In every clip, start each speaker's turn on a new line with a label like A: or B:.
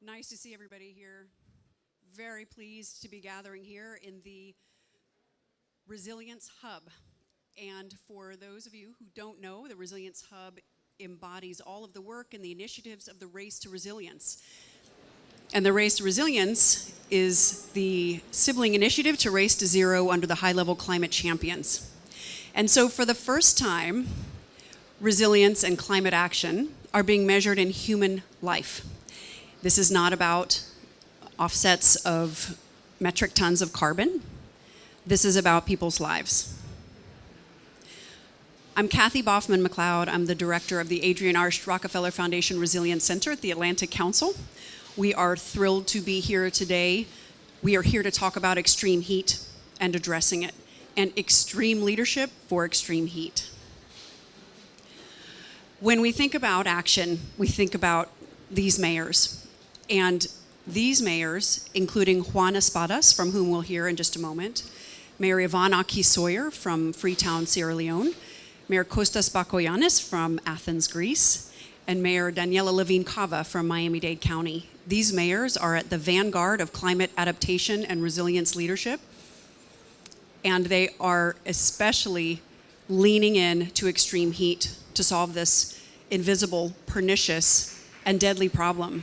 A: Nice to see everybody here. Very pleased to be gathering here in the Resilience Hub. And for those of you who don't know, the Resilience Hub embodies all of the work and the initiatives of the Race to Resilience. And the Race to Resilience is the sibling initiative to Race to Zero under the high-level climate champions. And so for the first time, resilience and climate action are being measured in human life. This is not about offsets of metric tons of carbon. This is about people's lives. I'm Kathy Boffman-McLeod. I'm the director of the Adrienne Arsht Rockefeller Foundation Resilience Center at the Atlantic Council. We are thrilled to be here today. We are here to talk about extreme heat and addressing it, and extreme leadership for extreme heat. When we think about action, we think about these mayors. And these mayors, including Juan Espadas, from whom we'll hear in just a moment, Mayor Iván Aki Sawyer from Freetown, Sierra Leone, Mayor Kostas Bakoyannis from Athens, Greece, and Mayor Daniela Levine Cava from Miami-Dade County. These mayors are at the vanguard of climate adaptation and resilience leadership, and they are especially leaning in to extreme heat to solve this invisible, pernicious, and deadly problem.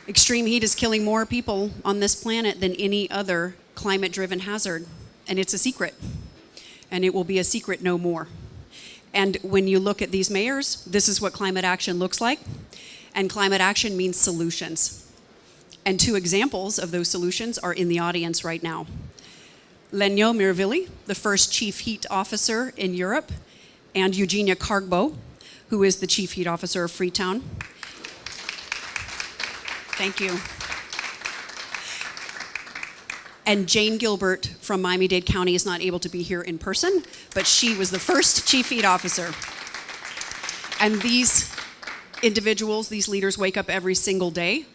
A: Extreme heat is killing more people on this planet than any other climate-driven hazard, and it's a secret, and it will be a secret no more. And when you look at these mayors, this is what climate action looks like, and climate action means solutions. And two examples of those solutions are in the audience right now. Lenyo Mirvilli, the first chief heat officer in Europe, and Eugenia Cargbo, who is the chief heat officer of Freetown. Thank you. And Jane Gilbert from Miami-Dade County is not able to be here in person, but she was the first chief heat officer. And these individuals, these leaders, wake up every single day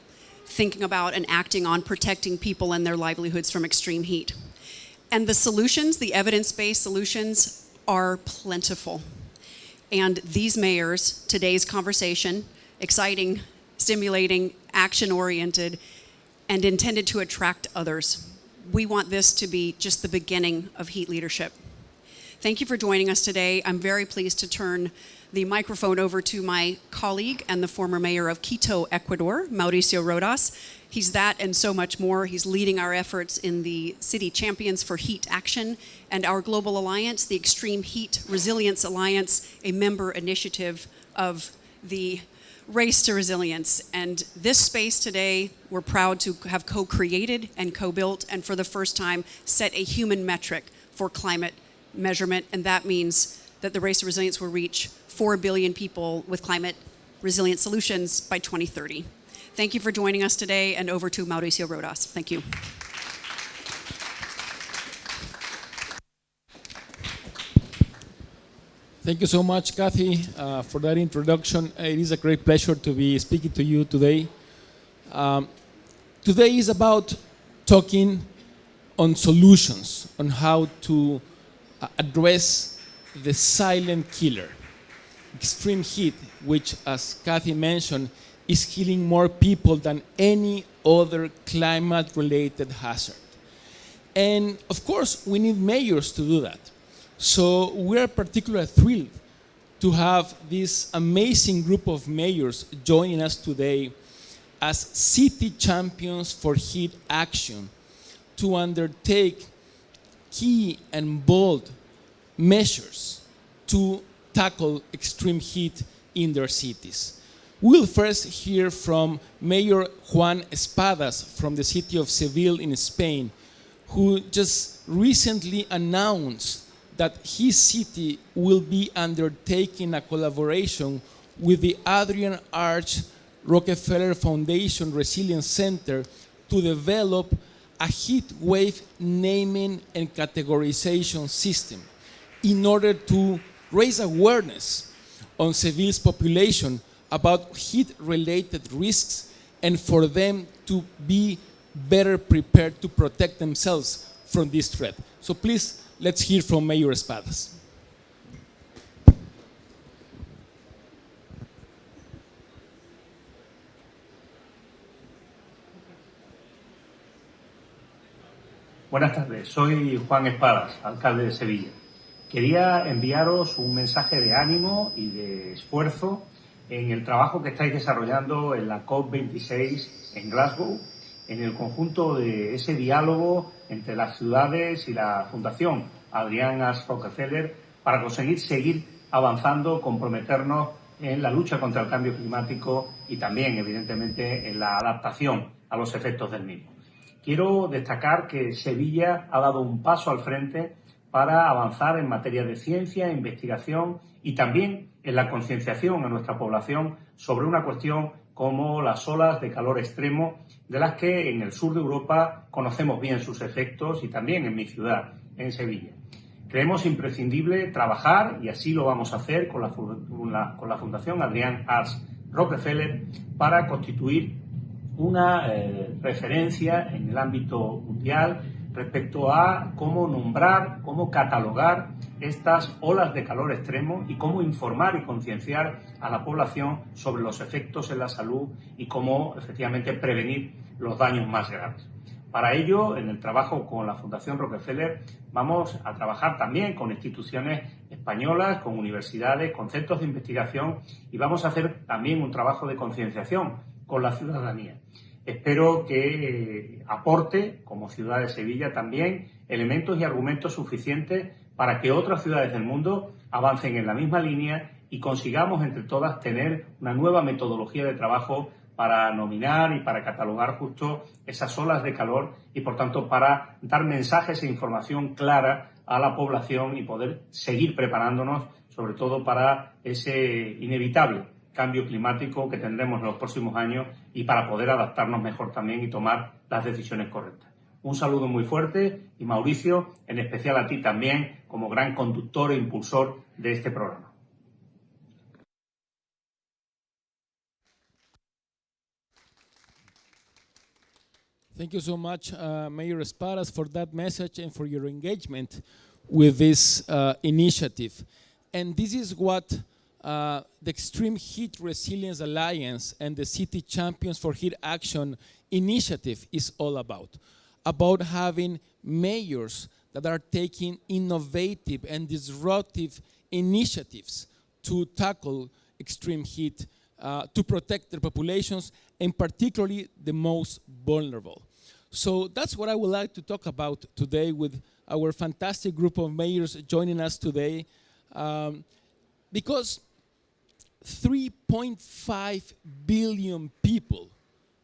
A: thinking about and acting on protecting people and their livelihoods from extreme heat. And the solutions, the evidence-based solutions, are plentiful. And these mayors, today's conversation, exciting, stimulating, action-oriented, and intended to attract others. We want this to be just the beginning of heat leadership. Thank you for joining us today. I'm very pleased to turn the microphone over to my colleague and the former mayor of Quito, Ecuador, Mauricio Rodas. He's that and so much more. He's leading our efforts in the City Champions for Heat Action and our global alliance, the Extreme Heat Resilience Alliance, a member initiative of the Race to Resilience. And this space today, we're proud to have co-created and co-built, and for the first time, set a human metric for climate measurement. And that means that the Race to Resilience will reach 4 billion people with climate resilient solutions by 2030. Thank you for joining us today, and over to Mauricio Rodas. Thank you.
B: Thank you so much, Kathy, for that introduction. It is a great pleasure to be speaking to you today. Today is about talking on solutions, on how to address the silent killer, extreme heat, which, as Kathy mentioned, is killing more people than any other climate-related hazard. And of course, we need mayors to do that. So we are particularly thrilled to have this amazing group of mayors joining us today as city champions for heat action to undertake key and bold measures to tackle extreme heat in their cities. We'll first hear from Mayor Juan Espadas from the city of Seville in Spain, who just recently announced that his city will be undertaking a collaboration with the Adrienne Arsht Rockefeller Foundation Resilience Center to develop a heat wave naming and categorization system in order to raise awareness on Seville's population about heat-related risks and for them to be better prepared to protect themselves from this threat. So please, let's hear from Mayor Espadas.
C: Buenas tardes, soy Juan Espadas, alcalde de Sevilla. Quería enviaros un mensaje de ánimo y de esfuerzo en el trabajo que estáis desarrollando en la COP26 en Glasgow, en el conjunto de ese diálogo entre las ciudades y la Fundación Adrián Arsht Rockefeller para conseguir seguir avanzando, comprometernos en la lucha contra el cambio climático y también, evidentemente, en la adaptación a los efectos del mismo. Quiero destacar que Sevilla ha dado un paso al frente para avanzar en materia de ciencia, investigación y también en la concienciación a nuestra población sobre una cuestión como las olas de calor extremo, de las que en el sur de Europa conocemos bien sus efectos y también en mi ciudad, en Sevilla. Creemos imprescindible trabajar, y así lo vamos a hacer con la Fundación Adrián Arsht Rockefeller, para constituir una referencia en el ámbito mundial respecto a cómo nombrar, cómo catalogar estas olas de calor extremo y cómo informar y concienciar a la población sobre los efectos en la salud y cómo efectivamente prevenir los daños más graves. Para ello, en el trabajo con la Fundación Rockefeller, vamos a trabajar también con instituciones españolas, con universidades, con centros de investigación, y vamos a hacer también un trabajo de concienciación con la ciudadanía. Espero que aporte, como ciudad de Sevilla también, elementos y argumentos suficientes para que otras ciudades del mundo avancen en la misma línea y consigamos entre todas tener una nueva metodología de trabajo para nominar y para catalogar justo esas olas de calor y, por tanto, para dar mensajes e información clara a la población y poder seguir preparándonos, sobre todo para ese inevitable cambio climático que tendremos en los próximos años y para poder adaptarnos mejor también y tomar las decisiones correctas. Un saludo muy fuerte y, Mauricio, en especial a ti también, como gran conductor e impulsor de este programa.
B: Thank you so much, Mayor Espadas, for that message and for your engagement with this initiative. And this is what the Extreme Heat Resilience Alliance and the City Champions for Heat Action initiative is all about having mayors that are taking innovative and disruptive initiatives to tackle extreme heat, to protect their populations, and particularly the most vulnerable. So that's what I would like to talk about today with our fantastic group of mayors joining us today, because 3.5 billion people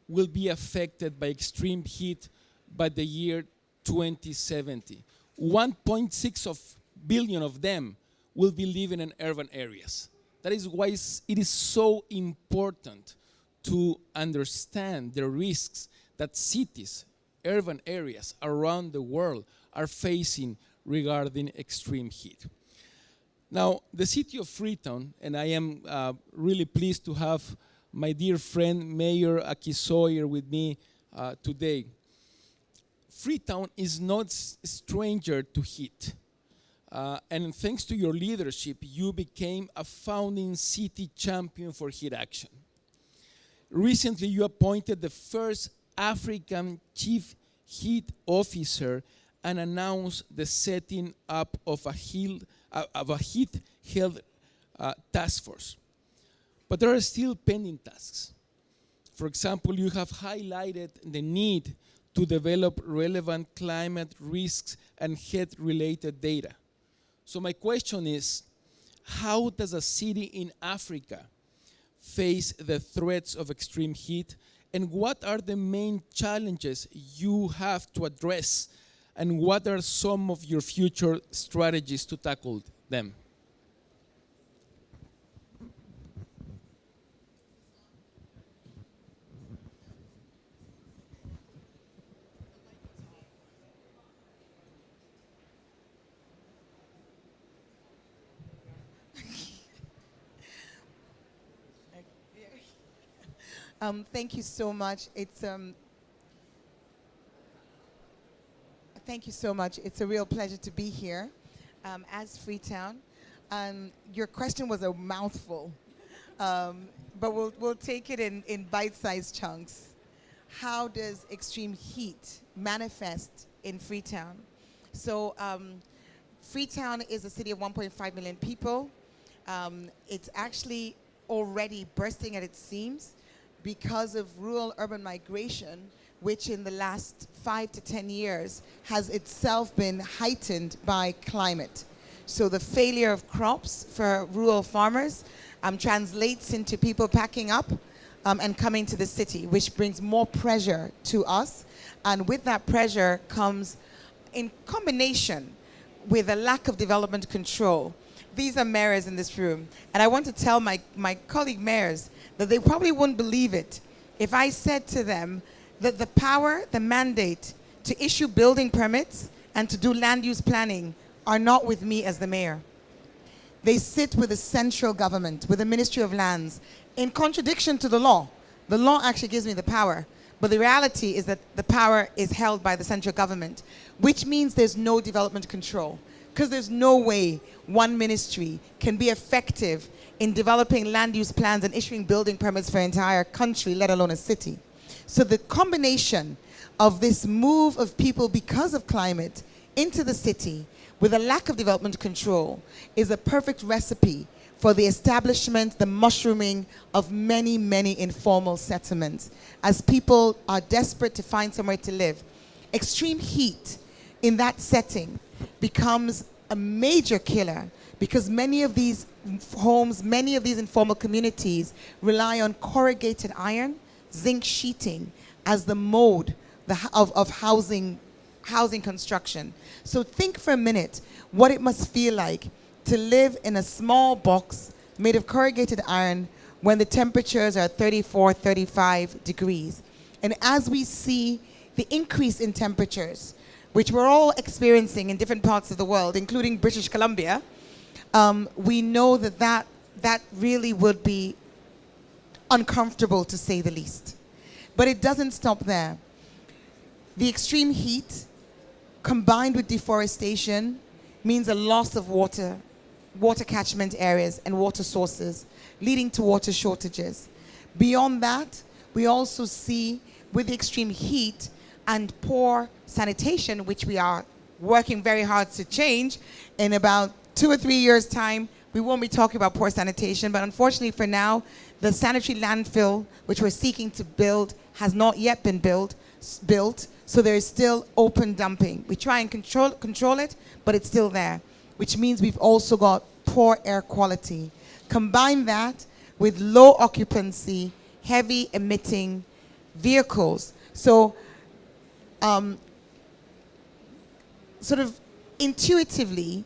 B: will be affected by extreme heat by the year 2070. 1.6 billion of them will be living in urban areas. That is why it is so important to understand the risks that cities, urban areas around the world are facing regarding extreme heat. Now, the city of Freetown, and I am really pleased to have my dear friend Mayor Aki Sawyer with me today. Freetown is not a stranger to heat. And thanks to your leadership, you became a founding city champion for heat action. Recently, you appointed the first African chief heat officer and announced the setting up of a heat health task force. But there are still pending tasks. For example, you have highlighted the need to develop relevant climate risks and health-related data. So my question is, how does a city in Africa face the threats of extreme heat, and what are the main challenges you have to address, and what are some of your future strategies to tackle them?
D: Thank you so much. Thank you so much. It's a real pleasure to be here as Freetown. Your question was a mouthful, but we'll take it in bite-sized chunks. How does extreme heat manifest in Freetown. So Freetown is a city of 1.5 million people. It's actually already bursting at its seams because of rural-urban migration, which in the last 5 to 10 years has itself been heightened by climate. So the failure of crops for rural farmers translates into people packing up and coming to the city, which brings more pressure to us. And with that pressure comes, in combination with a lack of development control. These are mayors in this room. And I want to tell my colleague mayors that they probably wouldn't believe it if I said to them that the power, the mandate to issue building permits and to do land use planning are not with me as the mayor. They sit with the central government, with the Ministry of Lands, in contradiction to the law. The law actually gives me the power, but the reality is that the power is held by the central government, which means there's no development control, because there's no way one ministry can be effective in developing land use plans and issuing building permits for an entire country, let alone a city. So the combination of this move of people because of climate into the city with a lack of development control is a perfect recipe for the establishment, the mushrooming of many, many informal settlements as people are desperate to find somewhere to live. Extreme heat in that setting becomes a major killer because many of these homes, many of these informal communities rely on corrugated iron, zinc sheeting as the mode of housing construction. So think for a minute what it must feel like to live in a small box made of corrugated iron when the temperatures are 34, 35 degrees. And as we see the increase in temperatures, which we're all experiencing in different parts of the world, including British Columbia, we know that really would be uncomfortable, to say the least. But it doesn't stop there. The extreme heat combined with deforestation means a loss of water catchment areas and water sources, leading to water shortages. Beyond that, we also see with the extreme heat and poor sanitation, which we are working very hard to change. In about 2 or 3 years' time, we won't be talking about poor sanitation, but unfortunately for now, the sanitary landfill, which we're seeking to build, has not yet been built, so there is still open dumping. We try and control it, but it's still there, which means we've also got poor air quality. Combine that with low occupancy, heavy emitting vehicles. So sort of intuitively,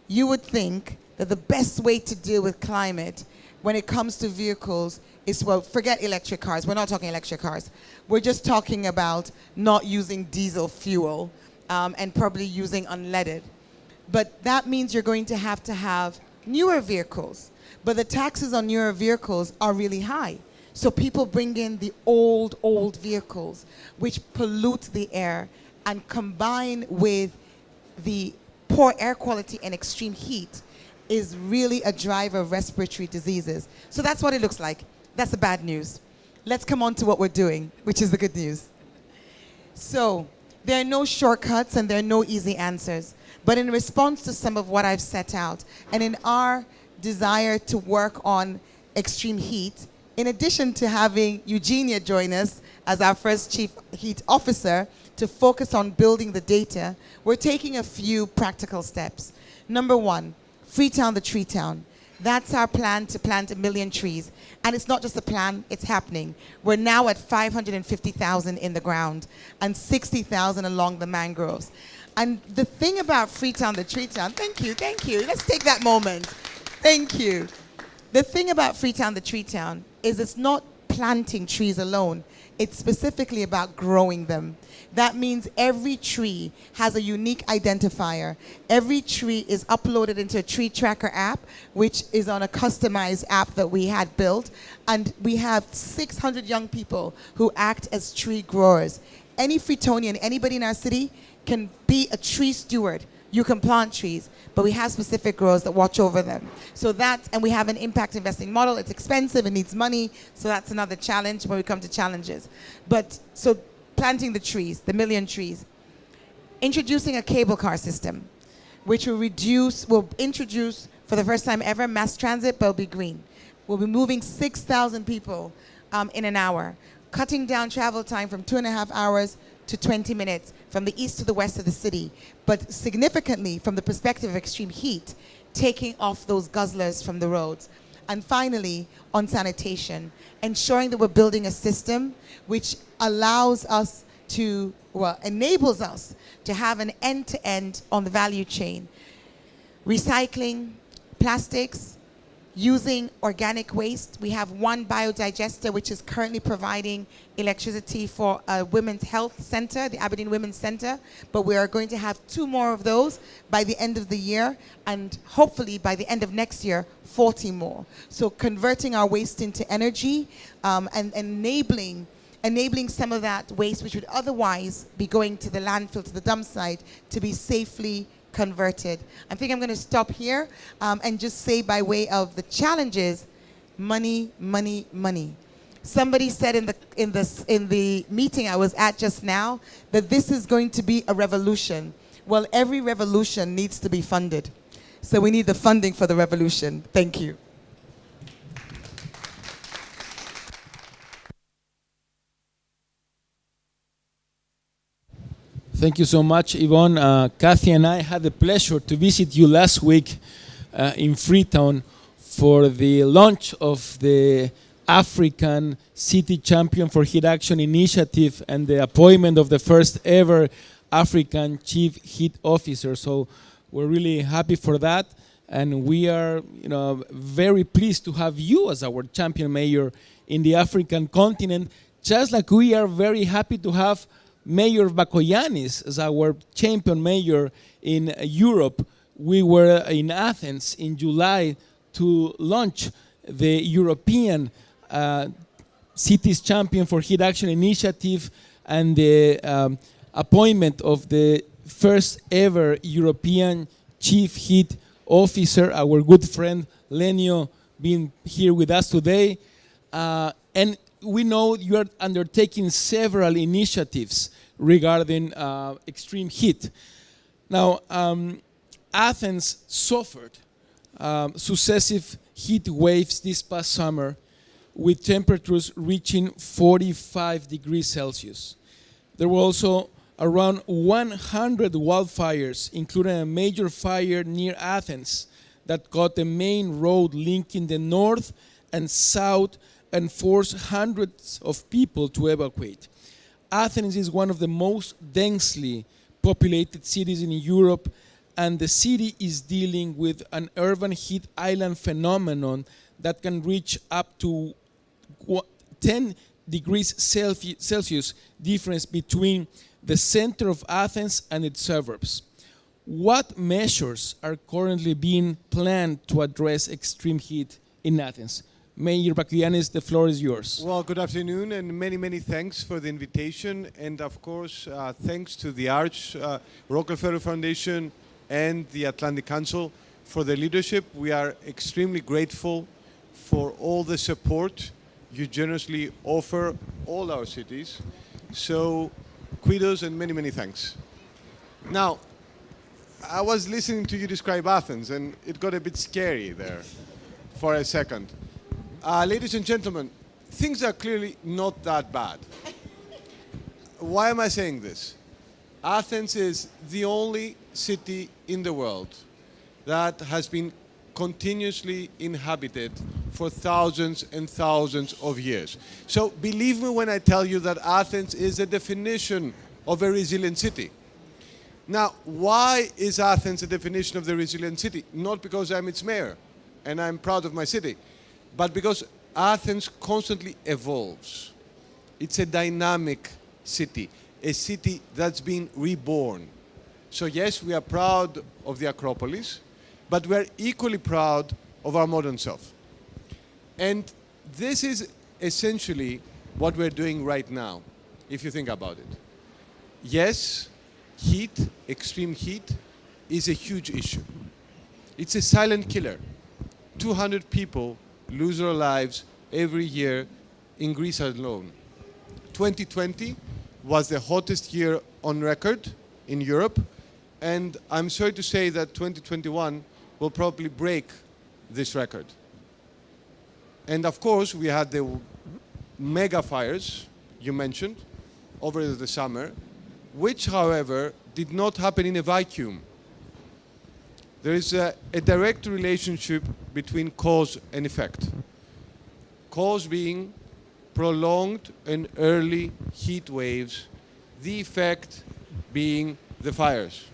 D: you would think that the best way to deal with climate when it comes to vehicles is, well, forget electric cars. We're not talking electric cars. We're just talking about not using diesel fuel and probably using unleaded. But that means you're going to have newer vehicles. But the taxes on newer vehicles are really high. So people bring in the old vehicles, which pollute the air and combine with the poor air quality and extreme heat is really a driver of respiratory diseases. So that's what it looks like. That's the bad news. Let's come on to what we're doing, which is the good news. So there are no shortcuts and there are no easy answers. But in response to some of what I've set out, and in our desire to work on extreme heat, in addition to having Eugenia join us as our first Chief Heat Officer to focus on building the data, we're taking a few practical steps. Number one, Freetown the Tree Town. That's our plan to plant 1 million trees. And it's not just a plan, it's happening. We're now at 550,000 in the ground and 60,000 along the mangroves. And the thing about Freetown the Tree Town, thank you. Let's take that moment. Thank you. The thing about Freetown the Tree Town is it's not planting trees alone. It's specifically about growing them. That means every tree has a unique identifier. Every tree is uploaded into a tree tracker app, which is on a customized app that we had built. And we have 600 young people who act as tree growers. Any Freetonian, anybody in our city can be a tree steward. You can plant trees, but we have specific growers that watch over them. So and we have an impact investing model. It's expensive, it needs money, so that's another challenge when we come to challenges. But so planting the trees, the 1 million trees. introducing a cable car system, which will introduce for the first time ever mass transit, but will be green. We'll be moving 6,000 people in an hour, cutting down travel time from 2.5 hours to 20 minutes from the east to the west of the city. But significantly, from the perspective of extreme heat, taking off those guzzlers from the roads. And finally, on sanitation, ensuring that we're building a system which allows us to, enables us to have an end-to-end on the value chain. Recycling, plastics, using organic waste. We have one biodigester which is currently providing electricity for a women's health center, the Aberdeen Women's Center, but we are going to have 2 more of those by the end of the year, and hopefully by the end of next year, 40 more. So converting our waste into energy and enabling some of that waste which would otherwise be going to the landfill, to the dump site, to be safely converted. I think I'm going to stop here and just say, by way of the challenges, money, money, money. Somebody said in the meeting I was at just now that this is going to be a revolution. Well, every revolution needs to be funded. So we need the funding for the revolution. Thank you.
B: Thank you so much, Yvonne. Kathy and I had the pleasure to visit you last week in Freetown for the launch of the African City Champion for Heat Action Initiative and the appointment of the first ever African Chief Heat Officer. So we're really happy for that, and we are, very pleased to have you as our champion mayor in the African continent, just like we are very happy to have Mayor Bakoyannis as our champion mayor in Europe. We were in Athens in July to launch the European Cities Champion for Heat Action Initiative and the appointment of the first ever European Chief Heat Officer, our good friend Lenio being here with us today. And we know you are undertaking several initiatives regarding extreme heat. Now, Athens suffered successive heat waves this past summer with temperatures reaching 45 degrees Celsius. There were also around 100 wildfires, including a major fire near Athens that caught the main road linking the north and south and forced hundreds of people to evacuate. Athens is one of the most densely populated cities in Europe, and the city is dealing with an urban heat island phenomenon that can reach up to 10 degrees Celsius difference between the center of Athens and its suburbs. What measures are currently being planned to address extreme heat in Athens? Mayor Bakoyannis, the floor is yours.
E: Well, good afternoon, and many, many thanks for the invitation. And of course, thanks to the Arsht, Rockefeller Foundation, and the Atlantic Council for the leadership. We are extremely grateful for all the support you generously offer all our cities. So, kudos and many, many thanks. Now, I was listening to you describe Athens, and it got a bit scary there for a second. Ladies and gentlemen, things are clearly not that bad. Why am I saying this? Athens is the only city in the world that has been continuously inhabited for thousands and thousands of years. So believe me when I tell you that Athens is a definition of a resilient city. Now, why is Athens a definition of the resilient city? Not because I'm its mayor, and I'm proud of my city, but because Athens constantly evolves. It's a dynamic city, a city that's been reborn. So yes, we are proud of the Acropolis, but we're equally proud of our modern self. And this is essentially what we're doing right now, if you think about it. Yes, heat, extreme heat, is a huge issue. It's a silent killer. 200 people lose their lives every year in Greece alone. 2020 was the hottest year on record, in Europe. And I'm sorry to say that 2021 will probably break this record. And of course, we had the mega fires you mentioned over the summer, which, however, did not happen in a vacuum. There is a direct relationship between cause and effect. Cause being prolonged and early heat waves, the effect being the fires.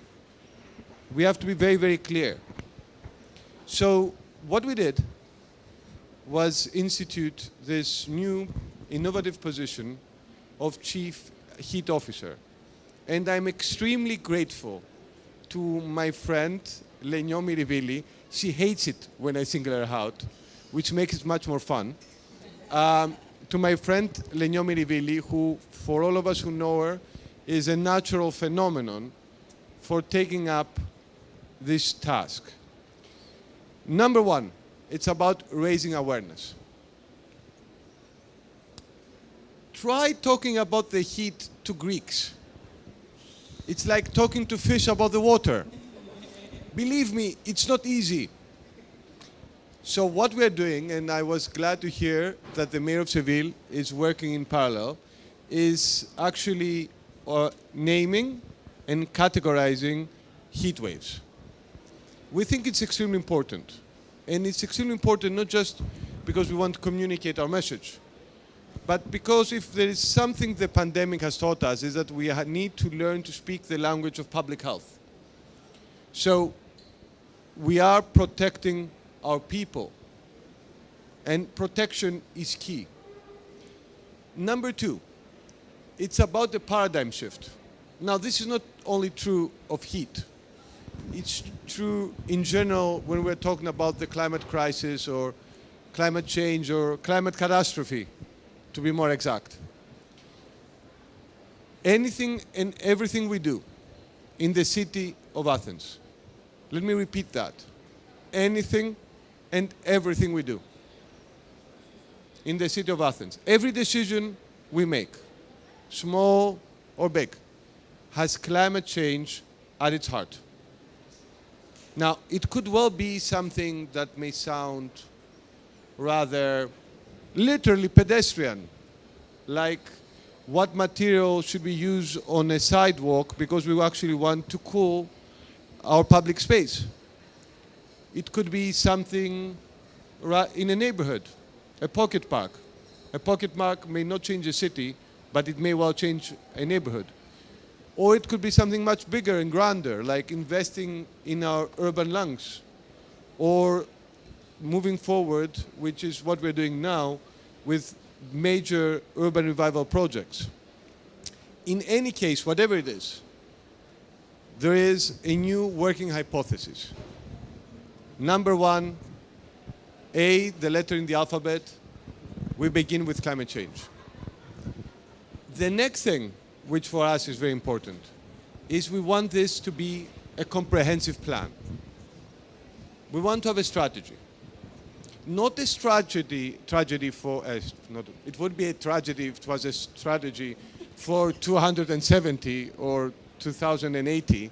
E: We have to be very, very clear. So what we did was institute this new innovative position of Chief Heat Officer. And I'm extremely grateful to my friend, Lenio Mirivilli. She hates it when I single her out, which makes it much more fun. To my friend, Lenio Mirivilli, who, for all of us who know her, is a natural phenomenon for taking up this task. Number one, it's about raising awareness. Try talking about the heat to Greeks. It's like talking to fish about the water. Believe me, it's not easy. So what we're doing, and I was glad to hear that the mayor of Seville is working in parallel, is actually naming and categorizing heat waves. We think it's extremely important. And it's extremely important not just because we want to communicate our message, but because if there is something the pandemic has taught us is that we need to learn to speak the language of public health. So we are protecting our people, and protection is key. Number two, it's about the paradigm shift. Now, this is not only true of heat. It's true in general when we're talking about the climate crisis or climate change or climate catastrophe, to be more exact. Anything and everything we do in the city of Athens, let me repeat that. Anything and everything we do in the city of Athens, every decision we make, small or big, has climate change at its heart. Now, it could well be something that may sound rather literally pedestrian, like what material should we use on a sidewalk because we actually want to cool our public space. It could be something in a neighborhood, a pocket park. A pocket park may not change a city, but it may well change a neighborhood. Or it could be something much bigger and grander, like investing in our urban lungs, or moving forward, which is what we're doing now, with major urban revival projects. In any case, whatever it is, there is a new working hypothesis. Number one, A, the letter in the alphabet, we begin with climate change. The next thing, which for us is very important, is we want this to be a comprehensive plan. We want to have a strategy. Not a tragedy for, it would be a tragedy if it was a strategy for 270 or 2080.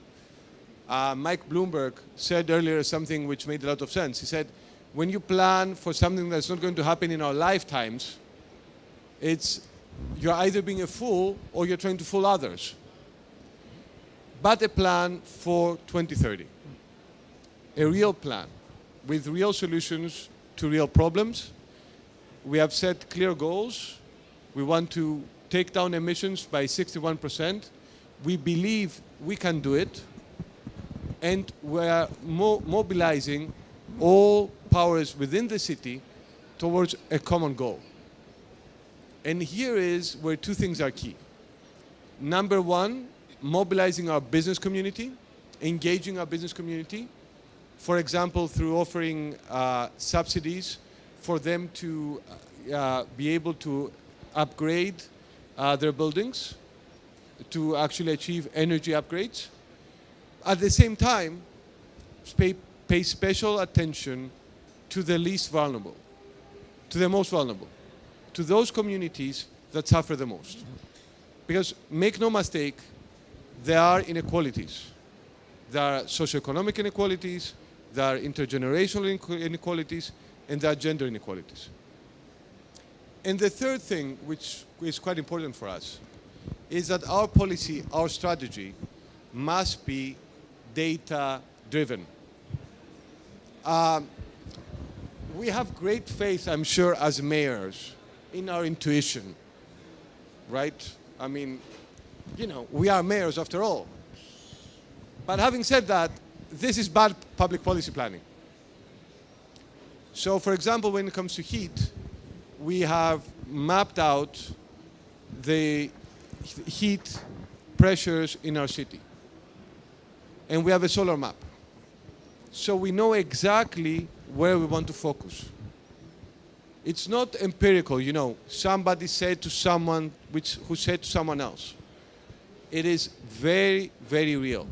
E: Mike Bloomberg said earlier something which made a lot of sense. He said, when you plan for something that's not going to happen in our lifetimes, you're either being a fool or you're trying to fool others. But a plan for 2030. A real plan with real solutions to real problems. We have set clear goals. We want to take down emissions by 61%. We believe we can do it. And we're mobilizing all powers within the city towards a common goal. And here is where two things are key. Number one, mobilizing our business community, engaging our business community, for example, through offering subsidies for them to be able to upgrade their buildings, to actually achieve energy upgrades. At the same time, pay special attention to the least vulnerable, to the most vulnerable, to those communities that suffer the most. Because make no mistake, there are inequalities. There are socioeconomic inequalities, there are intergenerational inequalities, and there are gender inequalities. And the third thing, which is quite important for us, is that our policy, our strategy, must be data-driven. We have great faith, I'm sure, as mayors, in our intuition, right? I mean, you know, we are mayors after all. But having said that, this is bad public policy planning. So, for example, when it comes to heat, we have mapped out the heat pressures in our city. And we have a solar map. So we know exactly where we want to focus. It's not empirical, you know, somebody said to someone who said to someone else. It is very, very real.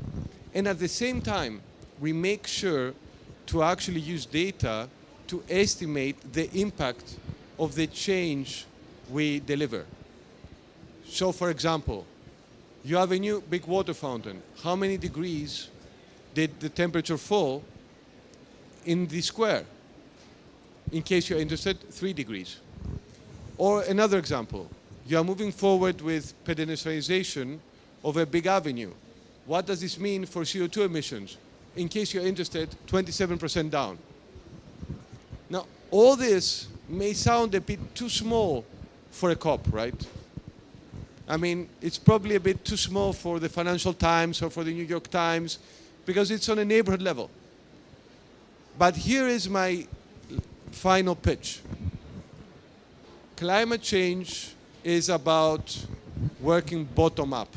E: And at the same time, we make sure to actually use data to estimate the impact of the change we deliver. So, for example, you have a new big water fountain. How many degrees did the temperature fall in the square? In case you're interested, 3 degrees. Or another example, you are moving forward with pedestrianization of a big avenue. What does this mean for CO2 emissions? In case you're interested, 27% down. Now, all this may sound a bit too small for a COP, right? I mean, it's probably a bit too small for the Financial Times or for the New York Times because it's on a neighborhood level. But here is my final pitch. Climate change is about working bottom up.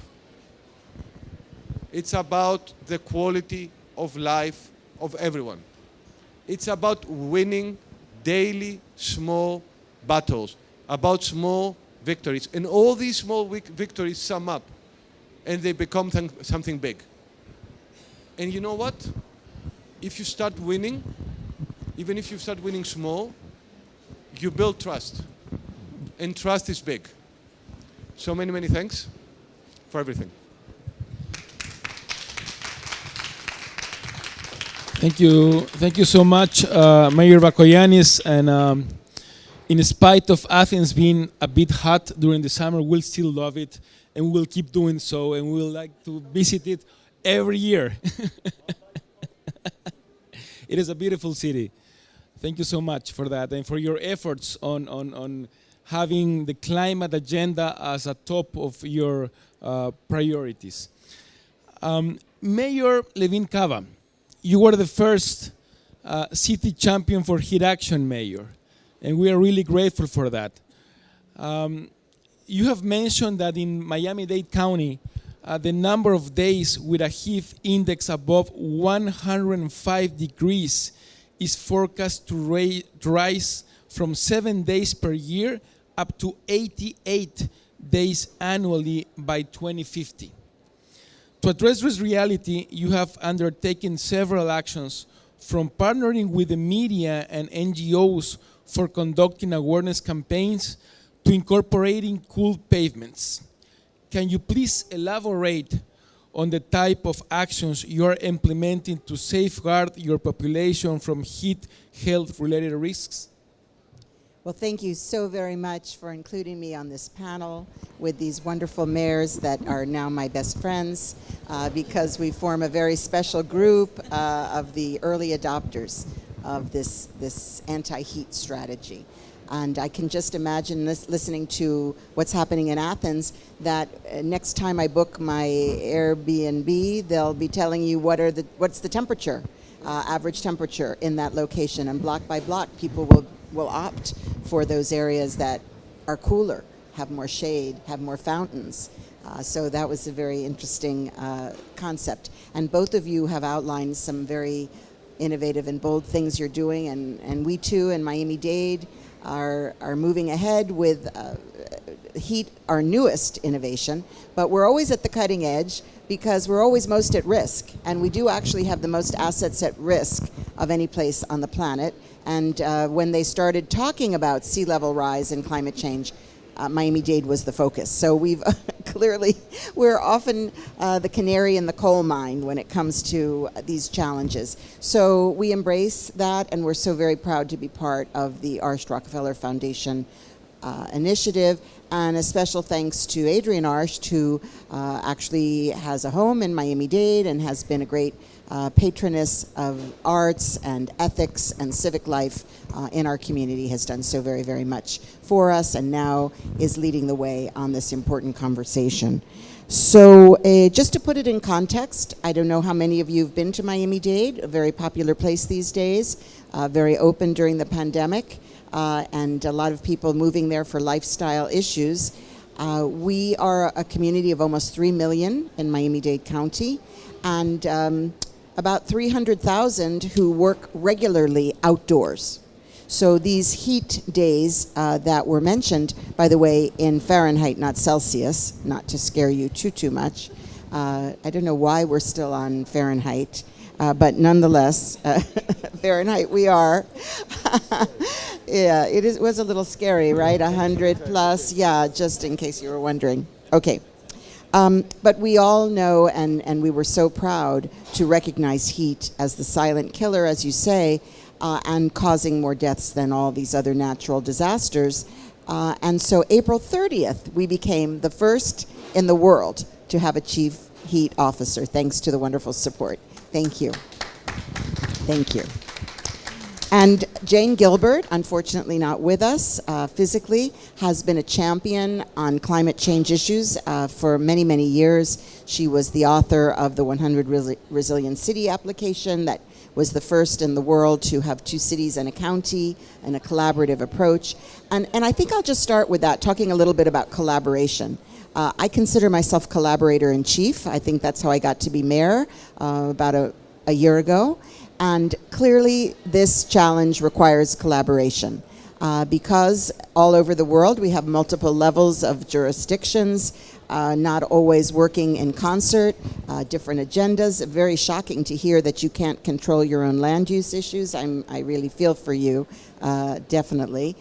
E: It's about the quality of life of everyone. It's about winning daily small battles, about small victories. And all these small victories sum up and they become something big. And you know what? If you start winning, even if you start winning small, you build trust. And trust is big. So many, many thanks for everything.
B: Thank you so much, Mayor Bakoyannis. And in spite of Athens being a bit hot during the summer, we'll still love it, and we will keep doing so, and we'll like to visit it every year. It is a beautiful city. Thank you so much for that, and for your efforts on having the climate agenda as a top of your priorities. Mayor Levin Cava, you were the first city champion for heat action, Mayor, and we are really grateful for that. You have mentioned that in Miami-Dade County, the number of days with a heat index above 105 degrees is forecast to rise from 7 days per year up to 88 days annually by 2050. To address this reality, you have undertaken several actions, from partnering with the media and NGOs for conducting awareness campaigns to incorporating cool pavements. Can you please elaborate on the type of actions you are implementing to safeguard your population from heat health-related risks?
F: Well, thank you so very much for including me on this panel with these wonderful mayors that are now my best friends, because we form a very special group of the early adopters of this anti-heat strategy. And I can just imagine listening to what's happening in Athens, that next time I book my Airbnb, they'll be telling you what's the temperature, average temperature in that location. And block by block, people will opt for those areas that are cooler, have more shade, have more fountains. So that was a very interesting concept. And both of you have outlined some very innovative and bold things you're doing. And we too in Miami-Dade are moving ahead with heat, our newest innovation. But we're always at the cutting edge because we're always most at risk. And we do actually have the most assets at risk of any place on the planet. And when they started talking about sea level rise and climate change, Miami-Dade was the focus. So we've clearly, we're often the canary in the coal mine when it comes to these challenges. So we embrace that, and we're so very proud to be part of the Arsht Rockefeller Foundation initiative. And a special thanks to Adrian Arsht, who actually has a home in Miami-Dade and has been a great patroness of arts and ethics and civic life in our community, has done so very, very much for us, and now is leading the way on this important conversation. So just to put it in context, I don't know how many of you have been to Miami-Dade, a very popular place these days, very open during the pandemic, and a lot of people moving there for lifestyle issues. We are a community of almost 3 million in Miami-Dade County, and about 300,000 who work regularly outdoors. So these heat days that were mentioned, by the way, in Fahrenheit, not Celsius, not to scare you too much. I don't know why we're still on Fahrenheit, but nonetheless, Fahrenheit we are. Yeah, it was a little scary, right? 100 plus, yeah, just in case you were wondering. Okay. But we all know, and we were so proud to recognize heat as the silent killer, as you say, and causing more deaths than all these other natural disasters. And so April 30th, we became the first in the world to have a chief heat officer, thanks to the wonderful support. Thank you. Thank you. And Jane Gilbert, unfortunately not with us physically, has been a champion on climate change issues for many, many years. She was the author of the 100 Resilient City application that was the first in the world to have 2 cities and a county and a collaborative approach. And I think I'll just start with that, talking a little bit about collaboration. I consider myself collaborator-in-chief. I think that's how I got to be mayor about a year ago. And clearly, this challenge requires collaboration because all over the world we have multiple levels of jurisdictions, not always working in concert, different agendas. Very shocking to hear that you can't control your own land use issues. I really feel for you, definitely.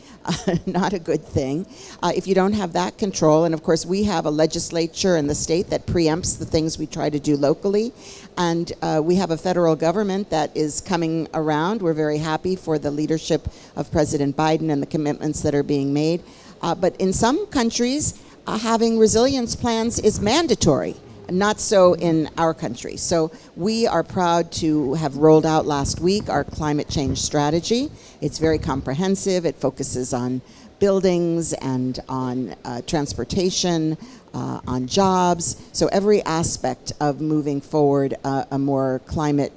F: Not a good thing. If you don't have that control, and of course we have a legislature in the state that preempts the things we try to do locally, and we have a federal government that is coming around. We're very happy for the leadership of President Biden and the commitments that are being made. But in some countries, having resilience plans is mandatory, not so in our country. So we are proud to have rolled out last week our climate change strategy. It's very comprehensive. It focuses on buildings and on transportation, on jobs. So every aspect of moving forward a more climate,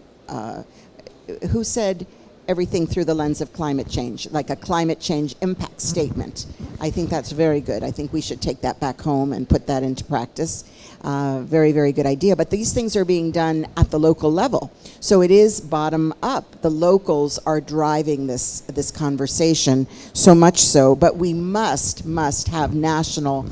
F: who said everything through the lens of climate change, like a climate change impact statement. I think that's very good. I think we should take that back home and put that into practice. Very, very good idea. But these things are being done at the local level. So it is bottom up. The locals are driving this conversation, so much so. But we must have national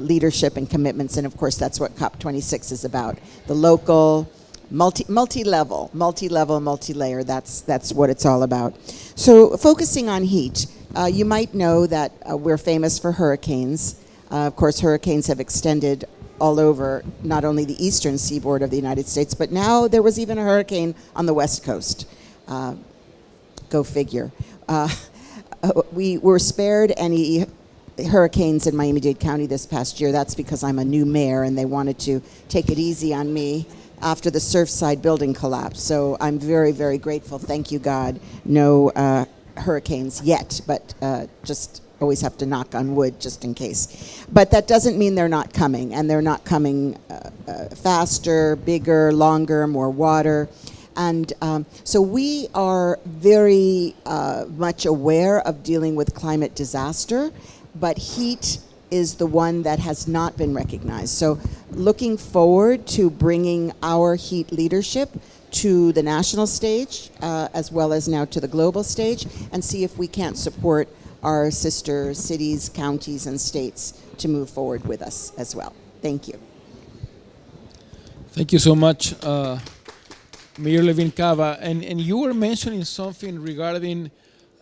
F: leadership and commitments. And of course, that's what COP26 is about. The local, multi-level, multi-layer. That's what it's all about. So focusing on heat, you might know that we're famous for hurricanes. Of course, hurricanes have extended all over not only the eastern seaboard of the United States, but now there was even a hurricane on the West Coast. Go figure. We were spared any hurricanes in Miami-Dade County this past year. That's because I'm a new mayor and they wanted to take it easy on me after the Surfside building collapse. So I'm very, very grateful. Thank you, God. No hurricanes yet, but just always have to knock on wood just in case. But that doesn't mean they're not coming, and they're not coming faster, bigger, longer, more water. And so we are very much aware of dealing with climate disaster, but heat is the one that has not been recognized. So looking forward to bringing our heat leadership to the national stage, as well as now to the global stage, and see if we can't support our sister cities, counties, and states to move forward with us as well. Thank you.
B: Thank you so much, Mayor Levin Cava. And you were mentioning something regarding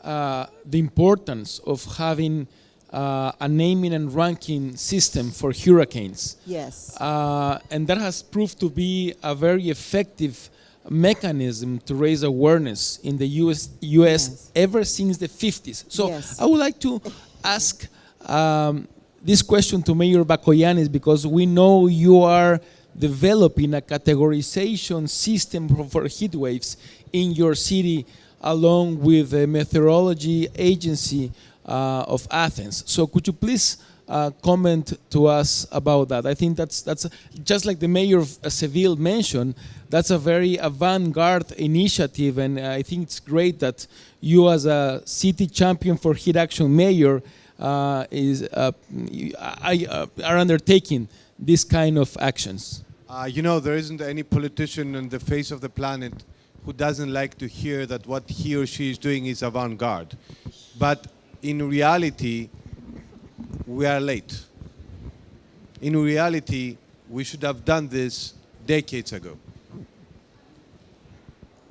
B: the importance of having a naming and ranking system for hurricanes.
F: Yes.
B: And that has proved to be a very effective mechanism to raise awareness in the US
F: Yes.
B: ever since the 50s. So
F: Yes.
B: I would like to ask this question to Mayor Bakoyannis, because we know you are developing a categorization system for heat waves in your city along with the meteorology agency of Athens. So could you please comment to us about that? I think that's just like the mayor of Seville mentioned, that's a very avant-garde initiative, and I think it's great that you as a city champion for heat action mayor are undertaking this kind of actions.
E: You know, there isn't any politician on the face of the planet who doesn't like to hear that what he or she is doing is avant-garde. But in reality, we are late. In reality, we should have done this decades ago.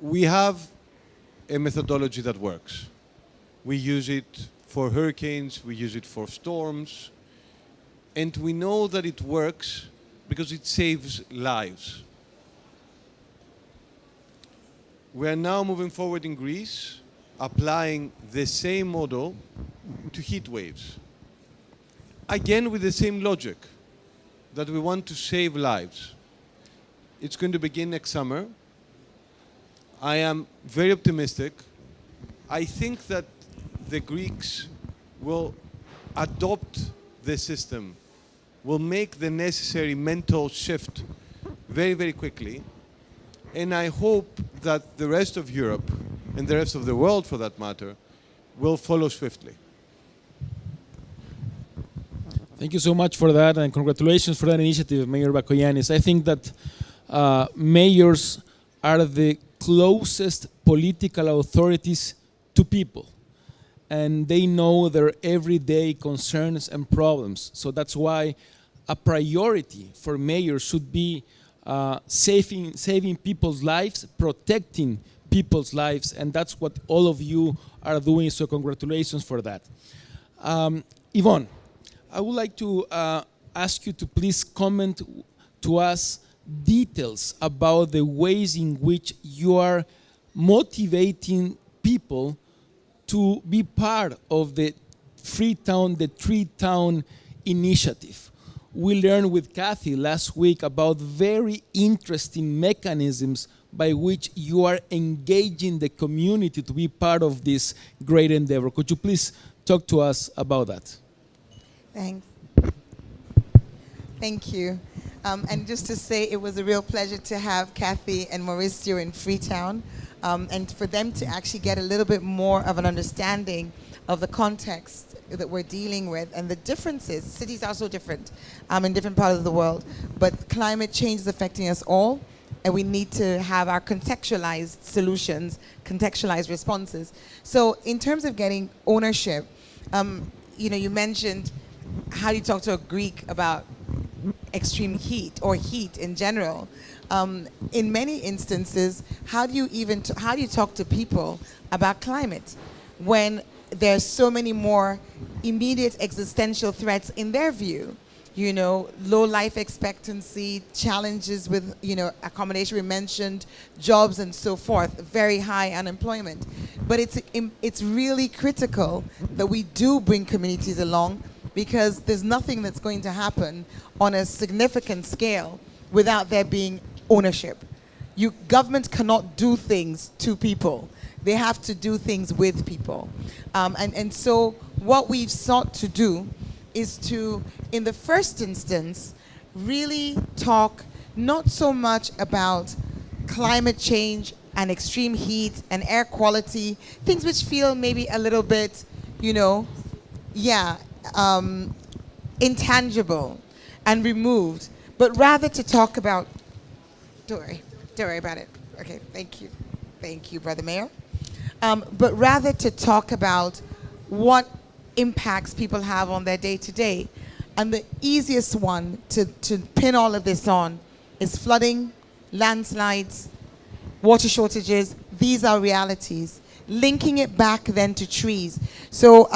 E: We have a methodology that works. We use it for hurricanes, we use it for storms, and we know that it works because it saves lives. We are now moving forward in Greece, applying the same model to heat waves. Again, with the same logic, that we want to save lives. It's going to begin next summer. I am very optimistic. I think that the Greeks will adopt the system, will make the necessary mental shift very, very quickly. And I hope that the rest of Europe, and the rest of the world for that matter, will follow swiftly.
B: Thank you so much for that, and congratulations for that initiative, Mayor Bakoyannis. I think that mayors are the closest political authorities to people, and they know their everyday concerns and problems. So that's why a priority for mayors should be saving people's lives, protecting people's lives, and that's what all of you are doing, so congratulations for that. Yvonne, I would like to ask you to please comment to us details about the ways in which you are motivating people to be part of the Tree Town initiative. We learned with Kathy last week about very interesting mechanisms by which you are engaging the community to be part of this great endeavor. Could you please talk to us about that?
D: Thanks. Thank you. And just to say, it was a real pleasure to have Kathy and Mauricio in Freetown, and for them to actually get a little bit more of an understanding of the context that we're dealing with and the differences. Cities are so different in different parts of the world, but climate change is affecting us all, and we need to have our contextualized solutions, contextualized responses. So in terms of getting ownership, you mentioned how do you talk to a Greek about extreme heat or heat in general. In many instances, how do you talk to people about climate when there's so many more immediate existential threats in their view? Low life expectancy, challenges with, accommodation, we mentioned, jobs and so forth, very high unemployment. But it's really critical that we do bring communities along, because there's nothing that's going to happen on a significant scale without there being ownership. Government cannot do things to people. They have to do things with people. And so what we've sought to do is to, in the first instance, really talk not so much about climate change and extreme heat and air quality, things which feel maybe a little bit, intangible and removed, but rather to talk about, don't worry about it. Okay, thank you, Brother Mayor. But rather to talk about what impacts people have on their day-to-day. And the easiest one to pin all of this on is flooding, landslides, water shortages. These are realities. Linking it back then to trees. So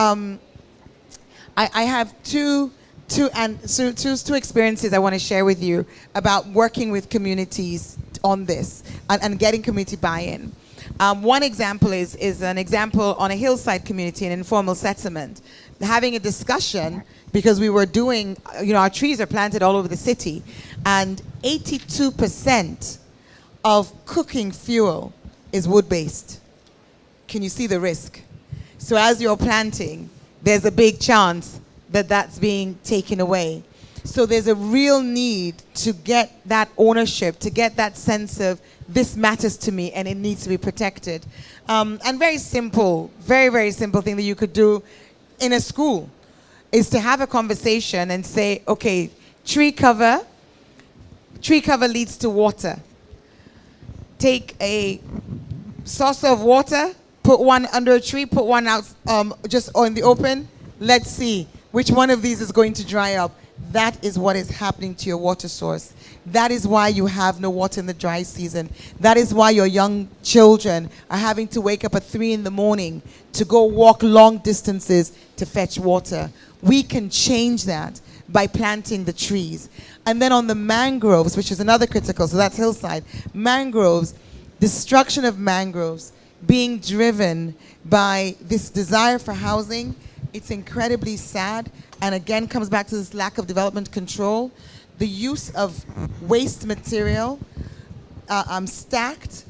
D: I have two experiences I want to share with you about working with communities on this and getting community buy-in. One example is an example on a hillside community, an informal settlement, having a discussion because we were doing, our trees are planted all over the city, and 82% of cooking fuel is wood-based. Can you see the risk? So as you're planting, there's a big chance that that's being taken away. So there's a real need to get that ownership, to get that sense of this matters to me and it needs to be protected. And very simple, very, very simple thing that you could do in a school is to have a conversation and say, okay, tree cover leads to water. Take a saucer of water, put one under a tree, put one out just on the open. Let's see which one of these is going to dry up. That is what is happening to your water source. That is why you have no water in the dry season. That is why your young children are having to wake up at 3 in the morning to go walk long distances to fetch water. We can change that by planting the trees. And then on the mangroves, which is another critical, so that's hillside, mangroves, destruction of mangroves being driven by this desire for housing, it's incredibly sad, and again comes back to this lack of development control. The use of waste material stacked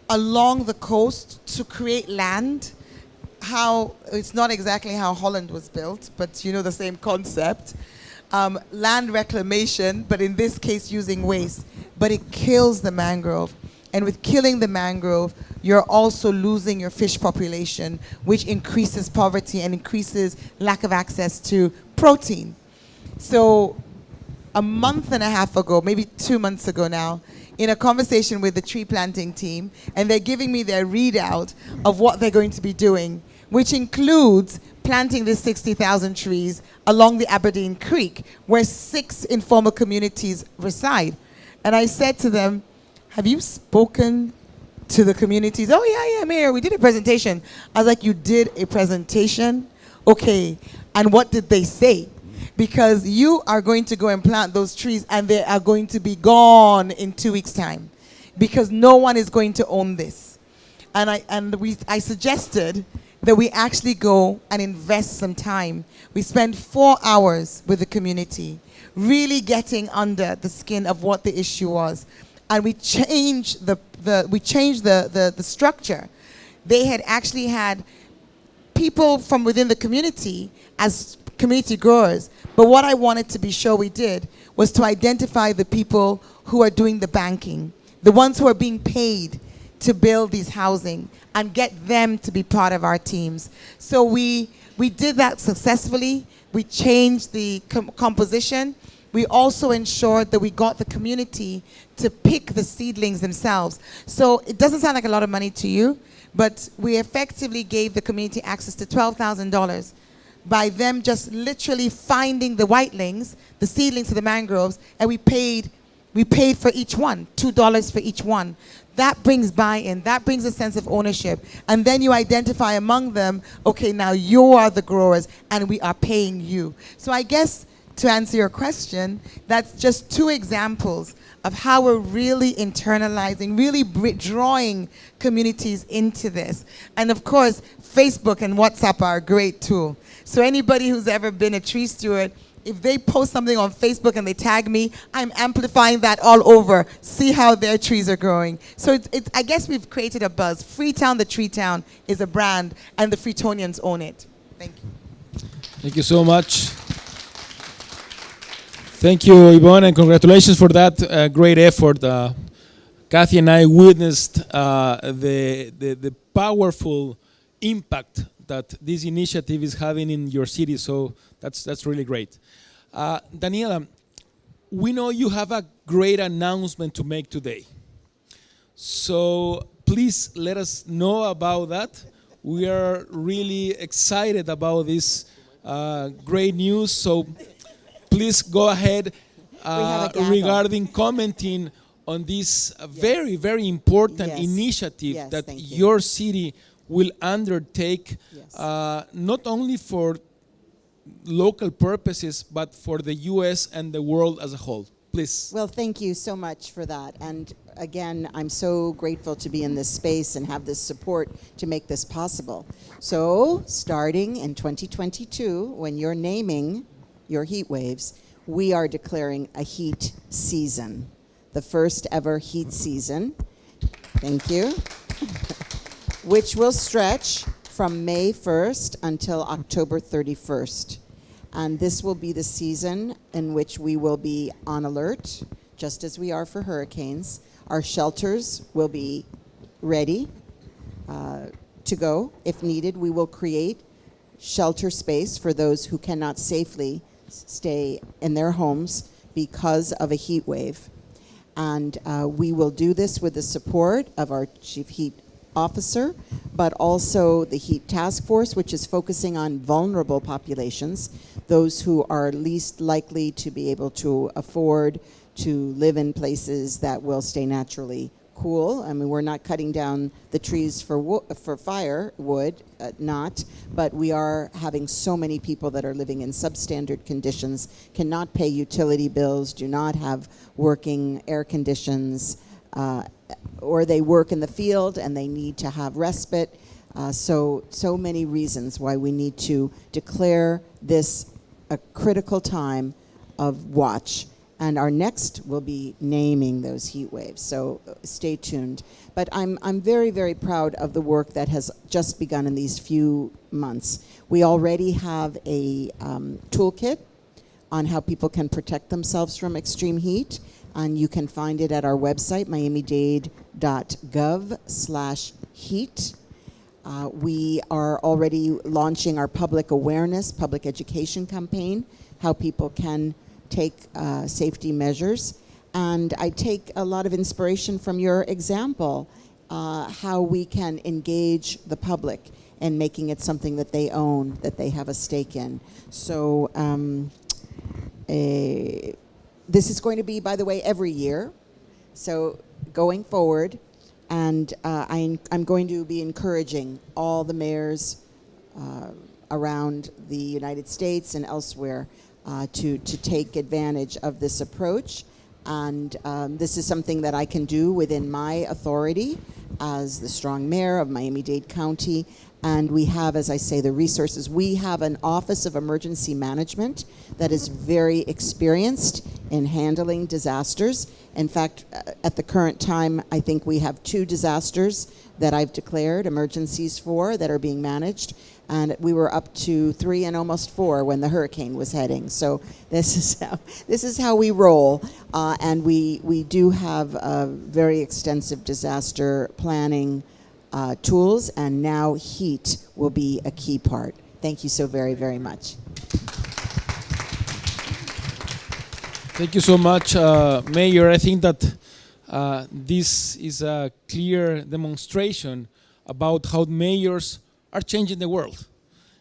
D: along the coast to create land. How it's not exactly how Holland was built, but you know the same concept. Land reclamation, but in this case using waste. But it kills the mangrove. And with killing the mangrove, you're also losing your fish population, which increases poverty and increases lack of access to protein. So a month and a half ago, maybe 2 months ago now, in a conversation with the tree planting team, and they're giving me their readout of what they're going to be doing, which includes planting the 60,000 trees along the Aberdeen Creek, where 6 informal communities reside. And I said to them, have you spoken to the communities? Oh, yeah, Mayor, we did a presentation. I was like, you did a presentation? Okay, and what did they say? Because you are going to go and plant those trees and they are going to be gone in 2 weeks' time because no one is going to own this. And I suggested that we actually go and invest some time. We spend 4 hours with the community, really getting under the skin of what the issue was. And we changed the structure. They had actually had people from within the community as community growers. But what I wanted to be sure we did was to identify the people who are doing the banking, the ones who are being paid to build these housing, and get them to be part of our teams. So we did that successfully. We changed the composition. We also ensured that we got the community to pick the seedlings themselves. So it doesn't sound like a lot of money to you, but we effectively gave the community access to $12,000 by them just literally finding the whitelings, the seedlings to the mangroves, and we paid for each one, $2 for each one. That brings buy-in, that brings a sense of ownership. And then you identify among them, okay, now you are the growers and we are paying you. So I guess to answer your question, that's just 2 examples of how we're really internalizing, really drawing communities into this. And of course, Facebook and WhatsApp are a great tool. So anybody who's ever been a tree steward, if they post something on Facebook and they tag me, I'm amplifying that all over. See how their trees are growing. So I guess we've created a buzz. Freetown, the Tree Town, is a brand, and the Freetonians own it. Thank you.
B: Thank you so much. Thank you, Yvonne, and congratulations for that great effort. Kathy and I witnessed the powerful impact that this initiative is having in your city, so that's really great. Daniela, we know you have a great announcement to make today. So please let us know about that. We are really excited about this great news, so please go ahead regarding commenting on this very, very important initiative that your city will undertake, not only for local purposes, but for the U.S. and the world as a whole. Please.
F: Well, thank you so much for that. And again, I'm so grateful to be in this space and have this support to make this possible. So, starting in 2022, when you're naming your heat waves, we are declaring a heat season, the first ever heat season. Thank you. Which will stretch from May 1st until October 31st. And this will be the season in which we will be on alert, just as we are for hurricanes. Our shelters will be ready to go. If needed, we will create shelter space for those who cannot safely stay in their homes because of a heat wave. And we will do this with the support of our Chief Heat Officer, but also the Heat Task Force, which is focusing on vulnerable populations, those who are least likely to be able to afford to live in places that will stay naturally cool. I mean, we're not cutting down the trees for firewood, but we are having so many people that are living in substandard conditions, cannot pay utility bills, do not have working air conditions, or they work in the field and they need to have respite. So many reasons why we need to declare this a critical time of watch. And our next will be naming those heat waves. So stay tuned. But I'm very, very proud of the work that has just begun in these few months. We already have a toolkit on how people can protect themselves from extreme heat. And you can find it at our website, miamidade.gov/heat. We are already launching our public awareness, public education campaign, how people can take safety measures. And I take a lot of inspiration from your example, how we can engage the public and making it something that they own, that they have a stake in. So this is going to be, by the way, every year. So going forward, and I'm going to be encouraging all the mayors around the United States and elsewhere to take advantage of this approach. And this is something that I can do within my authority as the strong mayor of Miami-Dade County. And we have, as I say, the resources. We have an Office of Emergency Management that is very experienced in handling disasters. In fact, at the current time, I think we have 2 disasters that I've declared emergencies for that are being managed. And we were up to 3 and almost 4 when the hurricane was heading. So this is how we roll. And we do have a very extensive disaster planning tools, and now heat will be a key part. Thank you so very, very much.
B: Thank you so much, Mayor. I think that this is a clear demonstration about how mayors are changing the world.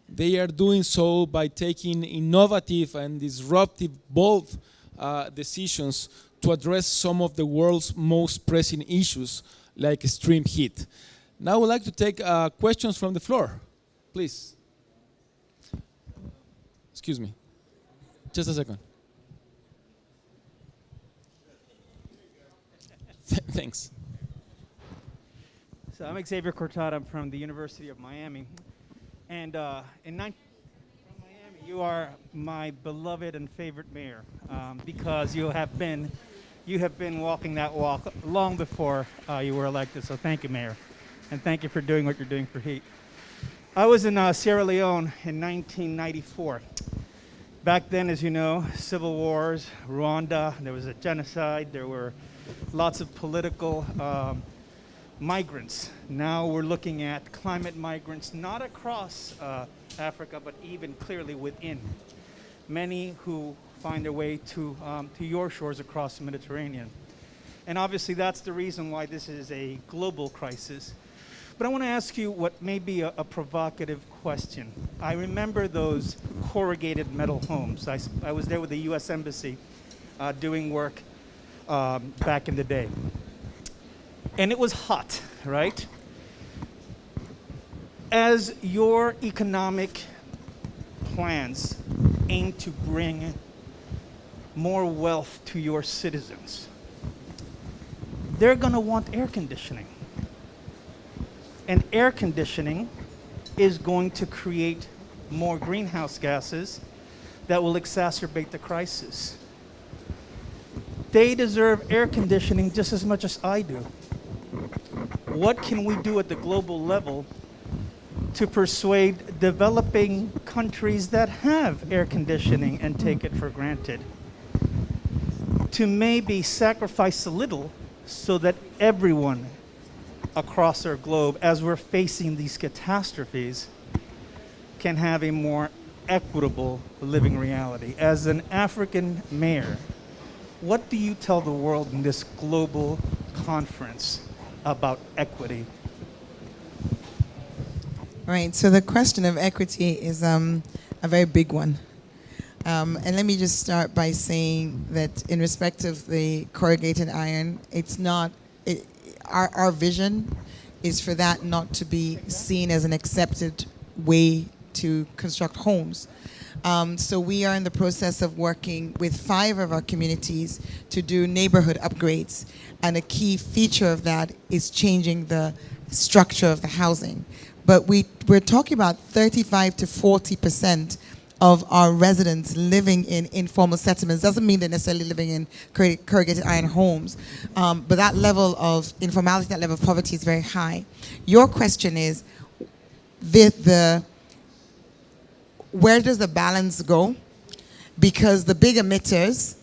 B: They are doing so by taking innovative and disruptive, bold decisions to address some of the world's most pressing issues, like extreme heat. Now I would like to take questions from the floor, please. Excuse me, just a second. Thanks.
G: So I'm Xavier Cortado. I'm from the University of Miami. And from Miami, you are my beloved and favorite mayor because you have been walking that walk long before you were elected. So thank you, Mayor. And thank you for doing what you're doing for heat. I was in Sierra Leone in 1994. Back then, as you know, civil wars, Rwanda, there was a genocide, there were lots of political migrants. Now we're looking at climate migrants, not across Africa, but even clearly within. Many who find their way to your shores across the Mediterranean. And obviously that's the reason why this is a global crisis. But I want to ask you what may be a provocative question. I remember those corrugated metal homes. I was there with the U.S. Embassy doing work back in the day. And it was hot, right? As your economic plans aim to bring more wealth to your citizens, they're going to want air conditioning. And air conditioning is going to create more greenhouse gases that will exacerbate the crisis. They deserve air conditioning just as much as I do. What can we do at the global level to persuade developing countries that have air conditioning and take it for granted to maybe sacrifice a little so that everyone across our globe, as we're facing these catastrophes, can have a more equitable living reality? As an African mayor, what do you tell the world in this global conference about equity?
D: Right, so the question of equity is a very big one. And let me just start by saying that in respect of the corrugated iron, it's not, our vision is for that not to be seen as an accepted way to construct homes. So we are in the process of working with 5 of our communities to do neighborhood upgrades. And a key feature of that is changing the structure of the housing. But we're talking about 35 to 40% of our residents living in informal settlements. Doesn't mean they're necessarily living in corrugated iron homes, but that level of informality, that level of poverty is very high. Your question is, where does the balance go? Because the big emitters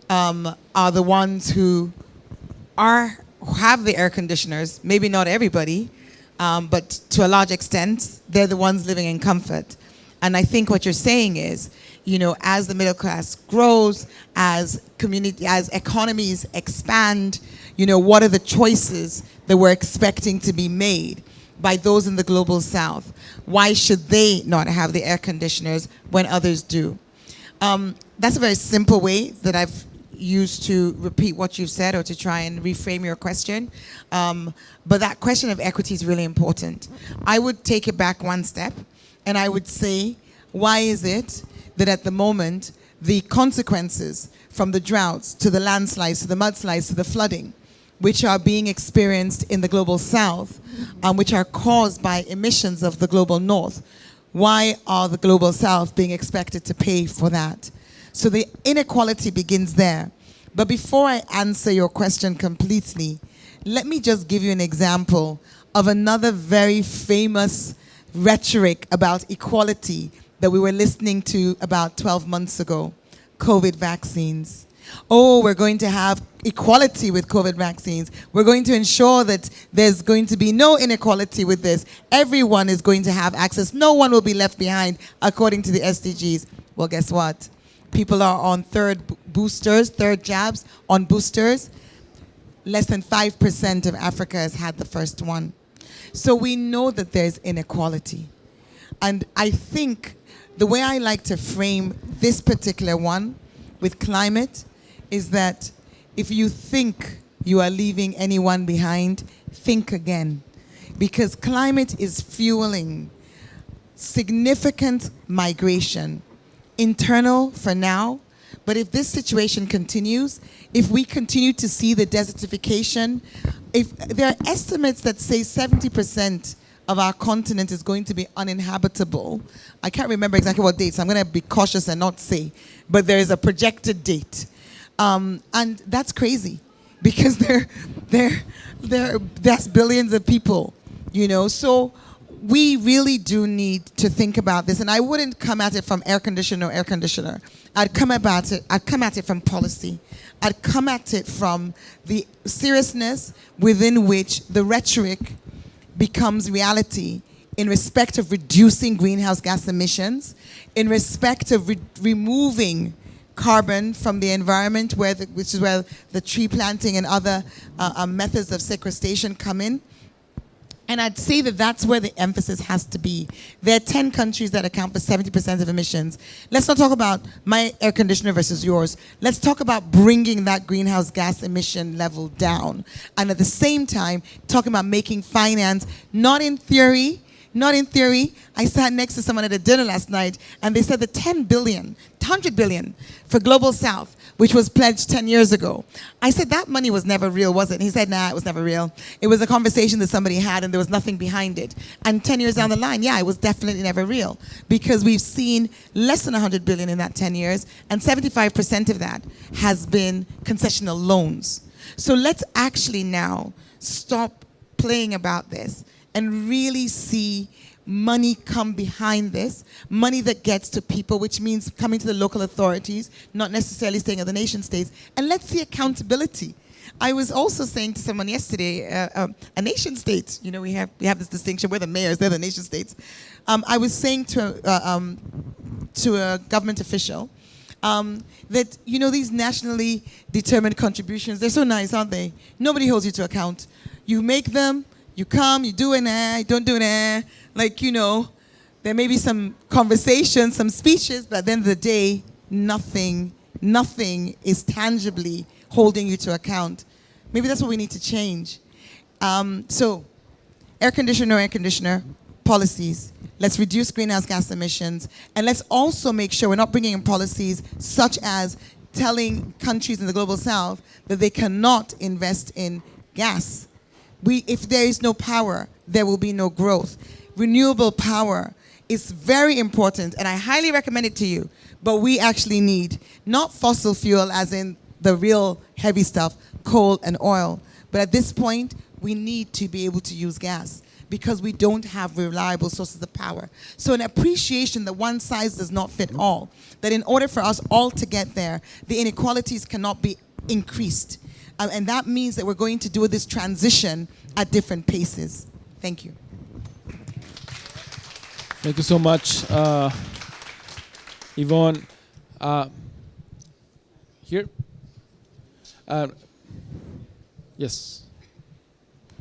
D: are the ones who have the air conditioners, maybe not everybody, but to a large extent, they're the ones living in comfort. And I think what you're saying is, you know, as the middle class grows, as economies expand, you know, what are the choices that we're expecting to be made by those in the global south? Why should they not have the air conditioners when others do? That's a very simple way that I've used to repeat what you've said or to try and reframe your question. But that question of equity is really important. I would take it back one step and I would say, why is it that at the moment the consequences from the droughts to the landslides to the mudslides to the flooding, which are being experienced in the global south, which are caused by emissions of the global north, why are the global south being expected to pay for that? So the inequality begins there. But before I answer your question completely, let me just give you an example of another very famous rhetoric about equality that we were listening to about 12 months ago, COVID vaccines. Oh, we're going to have equality with COVID vaccines. We're going to ensure that there's going to be no inequality with this. Everyone is going to have access. No one will be left behind according to the SDGs. Well, guess what? People are on third jabs, on boosters. Less than 5% of Africa has had the first one. So we know that there's inequality. And I think the way I like to frame this particular one with climate is that if you think you are leaving anyone behind, think again. Because climate is fueling significant migration, internal for now, but if this situation continues, if we continue to see the desertification, if there are estimates that say 70% of our continent is going to be uninhabitable. I can't remember exactly what date, so I'm going to be cautious and not say, but there is a projected date. And that's crazy because that's billions of people, you know. So we really do need to think about this. And I wouldn't come at it from air conditioner or air conditioner. I'd come at it from policy. I'd come at it from the seriousness within which the rhetoric becomes reality in respect of reducing greenhouse gas emissions, in respect of removing carbon from the environment, which is where the tree planting and other methods of sequestration come in. And I'd say that that's where the emphasis has to be. There are 10 countries that account for 70% of emissions. Let's not talk about my air conditioner versus yours. Let's talk about bringing that greenhouse gas emission level down. And at the same time, talking about making finance, not in theory, not in theory. I sat next to someone at a dinner last night, and they said the 10 billion, 100 billion for Global South, which was pledged 10 years ago. I said, that money was never real, was it? And he said, nah, it was never real. It was a conversation that somebody had, and there was nothing behind it. And 10 years down the line, yeah, it was definitely never real, because we've seen less than 100 billion in that 10 years, and 75% of that has been concessional loans. So let's actually now stop playing about this and really see money come behind this, money that gets to people, which means coming to the local authorities, not necessarily staying at the nation states, and let's see accountability. I was also saying to someone yesterday, a nation state, you know, we have this distinction, we're the mayors, they're the nation states. I was saying to a government official that, you know, these nationally determined contributions, they're so nice, aren't they? Nobody holds you to account. You make them, you come, you do you don't do like, you know, there may be some conversations, some speeches, but at the end of the day, nothing is tangibly holding you to account. Maybe that's what we need to change. So, air conditioner, policies. Let's reduce greenhouse gas emissions, and let's also make sure we're not bringing in policies such as telling countries in the Global South that they cannot invest in gas. If there is no power, there will be no growth. Renewable power is very important, and I highly recommend it to you, but we actually need not fossil fuel as in the real heavy stuff, coal and oil, but at this point, we need to be able to use gas because we don't have reliable sources of power. So an appreciation that one size does not fit all, that in order for us all to get there, the inequalities cannot be increased. And that means that we're going to do this transition at different paces. Thank you.
B: Thank you so much, Yvonne. Here? Yes.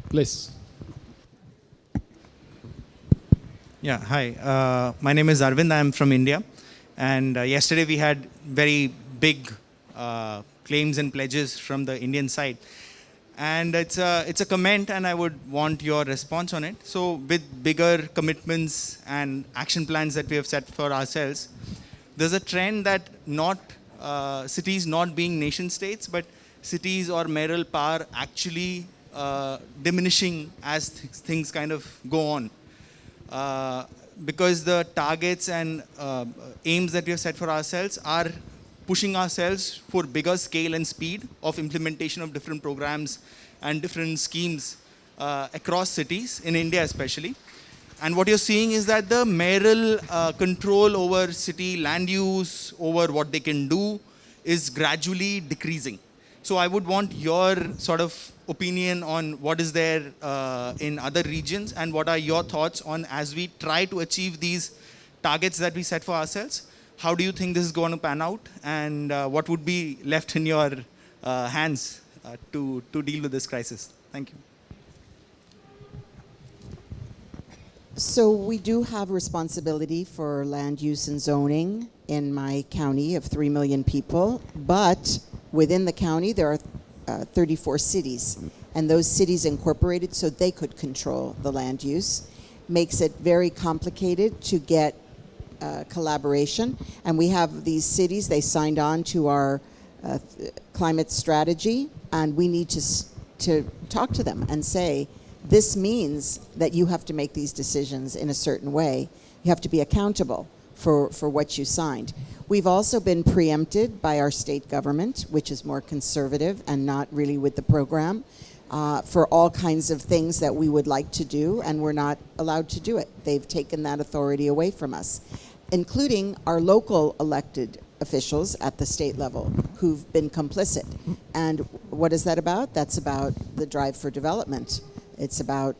B: Please.
H: Yeah, hi. My name is Arvind. I'm from India. And yesterday we had very big claims and pledges from the Indian side. And it's a comment, and I would want your response on it. So with bigger commitments and action plans that we have set for ourselves, there's a trend that cities not being nation states, but cities or mayoral power actually diminishing as things kind of go on. Because the targets and aims that we have set for ourselves are pushing ourselves for bigger scale and speed of implementation of different programs and different schemes across cities, in India especially. And what you're seeing is that the mayoral control over city land use, over what they can do, is gradually decreasing. So I would want your sort of opinion on what is there in other regions, and what are your thoughts on, as we try to achieve these targets that we set for ourselves, how do you think this is going to pan out, and what would be left in your hands to deal with this crisis? Thank you.
F: So we do have responsibility for land use and zoning in my county of 3 million people, but within the county there are 34 cities, and those cities incorporated so they could control the land use. Makes it very complicated to get collaboration, and we have these cities, they signed on to our climate strategy, and we need to talk to them and say, this means that you have to make these decisions in a certain way. You have to be accountable for what you signed. We've also been preempted by our state government, which is more conservative and not really with the program, for all kinds of things that we would like to do, and we're not allowed to do it. They've taken that authority away from us, including our local elected officials at the state level who've been complicit. And what is that about? That's about the drive for development. It's about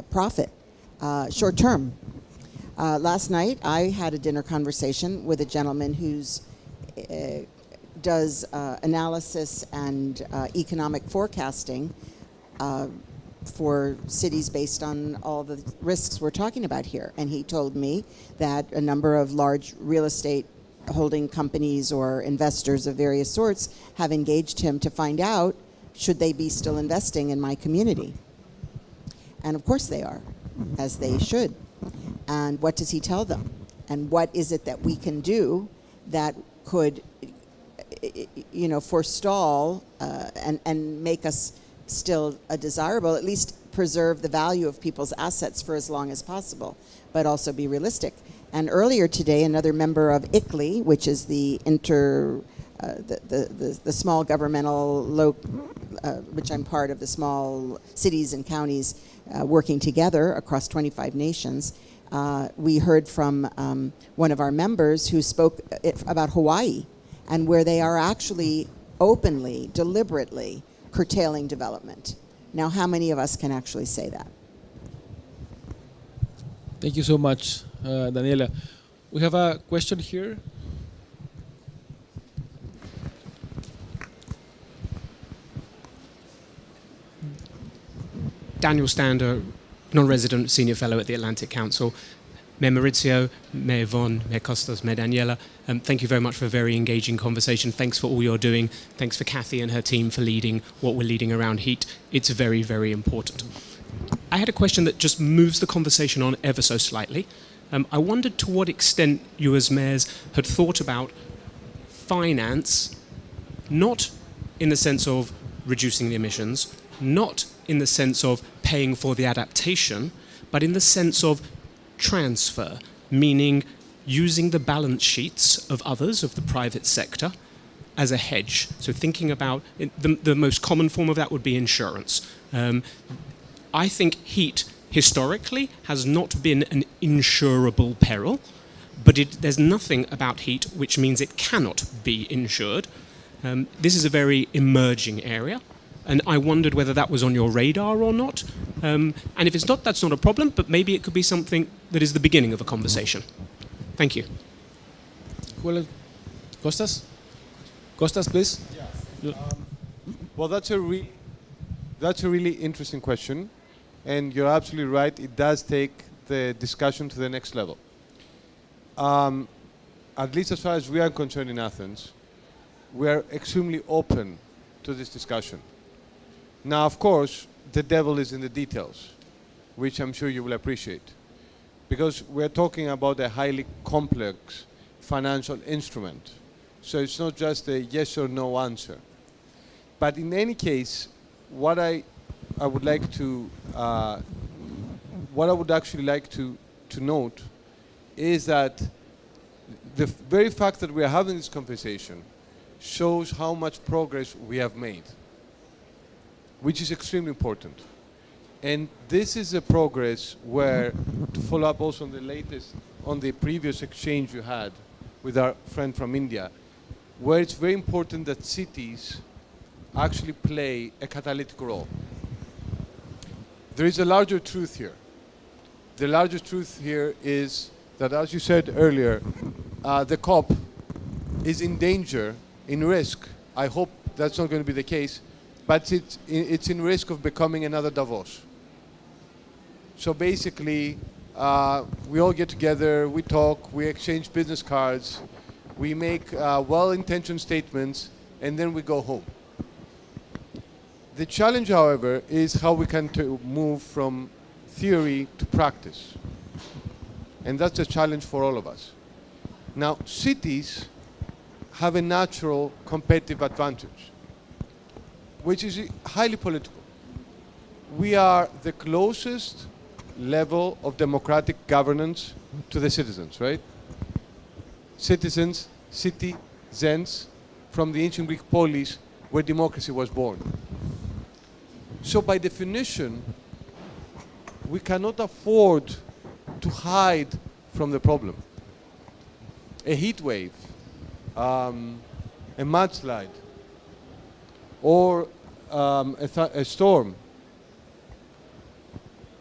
F: profit, short term. Last night, I had a dinner conversation with a gentleman who's does analysis and economic forecasting for cities based on all the risks we're talking about here. And he told me that a number of large real estate holding companies or investors of various sorts have engaged him to find out, should they be still investing in my community? And of course they are, as they should. And what does he tell them? And what is it that we can do that could, forestall and make us still desirable, at least preserve the value of people's assets for as long as possible, but also be realistic. And earlier today, another member of ICLEI, which is the small governmental, which I'm part of, the small cities and counties working together across 25 nations, we heard from one of our members who spoke about Hawaii and where they are actually openly, deliberately curtailing development. Now, how many of us can actually say that?
B: Thank you so much, Daniela. We have a question here.
I: Daniel Stander, non-resident senior fellow at the Atlantic Council. Mayor Maurizio, Mayor Yvonne, Mayor Costas, Mayor Daniela, thank you very much for a very engaging conversation. Thanks for all you're doing. Thanks for Kathy and her team for leading what we're leading around heat. It's very, very important. I had a question that just moves the conversation on ever so slightly. I wondered to what extent you as mayors had thought about finance, not in the sense of reducing the emissions, not in the sense of paying for the adaptation, but in the sense of transfer, meaning using the balance sheets of others, of the private sector, as a hedge. So thinking about the most common form of that would be insurance. I think heat historically has not been an insurable peril, but there's nothing about heat which means it cannot be insured. This is a very emerging area, and I wondered whether that was on your radar or not. And if it's not, that's not a problem, but maybe it could be something that is the beginning of a conversation. Thank you.
B: Well, Costas? Costas, please.
E: Well, that's a really interesting question, and you're absolutely right. It does take the discussion to the next level. At least as far as we are concerned in Athens, we are extremely open to this discussion. Now, of course, the devil is in the details, which I'm sure you will appreciate, because we're talking about a highly complex financial instrument. So it's not just a yes or no answer. But in any case, what I would like to, what I would actually like to note is that the very fact that we are having this conversation shows how much progress we have made, which is extremely important. And this is a progress where, to follow up also on the previous exchange you had with our friend from India, where it's very important that cities actually play a catalytic role. There is a larger truth here. The larger truth here is that, as you said earlier, the COP is in danger, in risk. I hope that's not going to be the case, but it's in risk of becoming another Davos. So basically, we all get together, we talk, we exchange business cards, we make well-intentioned statements, and then we go home. The challenge, however, is how we can move from theory to practice. And that's a challenge for all of us. Now, cities have a natural competitive advantage, which is highly political. We are the closest level of democratic governance to the citizens, right? Citizens, citizens, from the ancient Greek polis where democracy was born. So by definition, we cannot afford to hide from the problem. A heat wave, a mudslide, or a storm,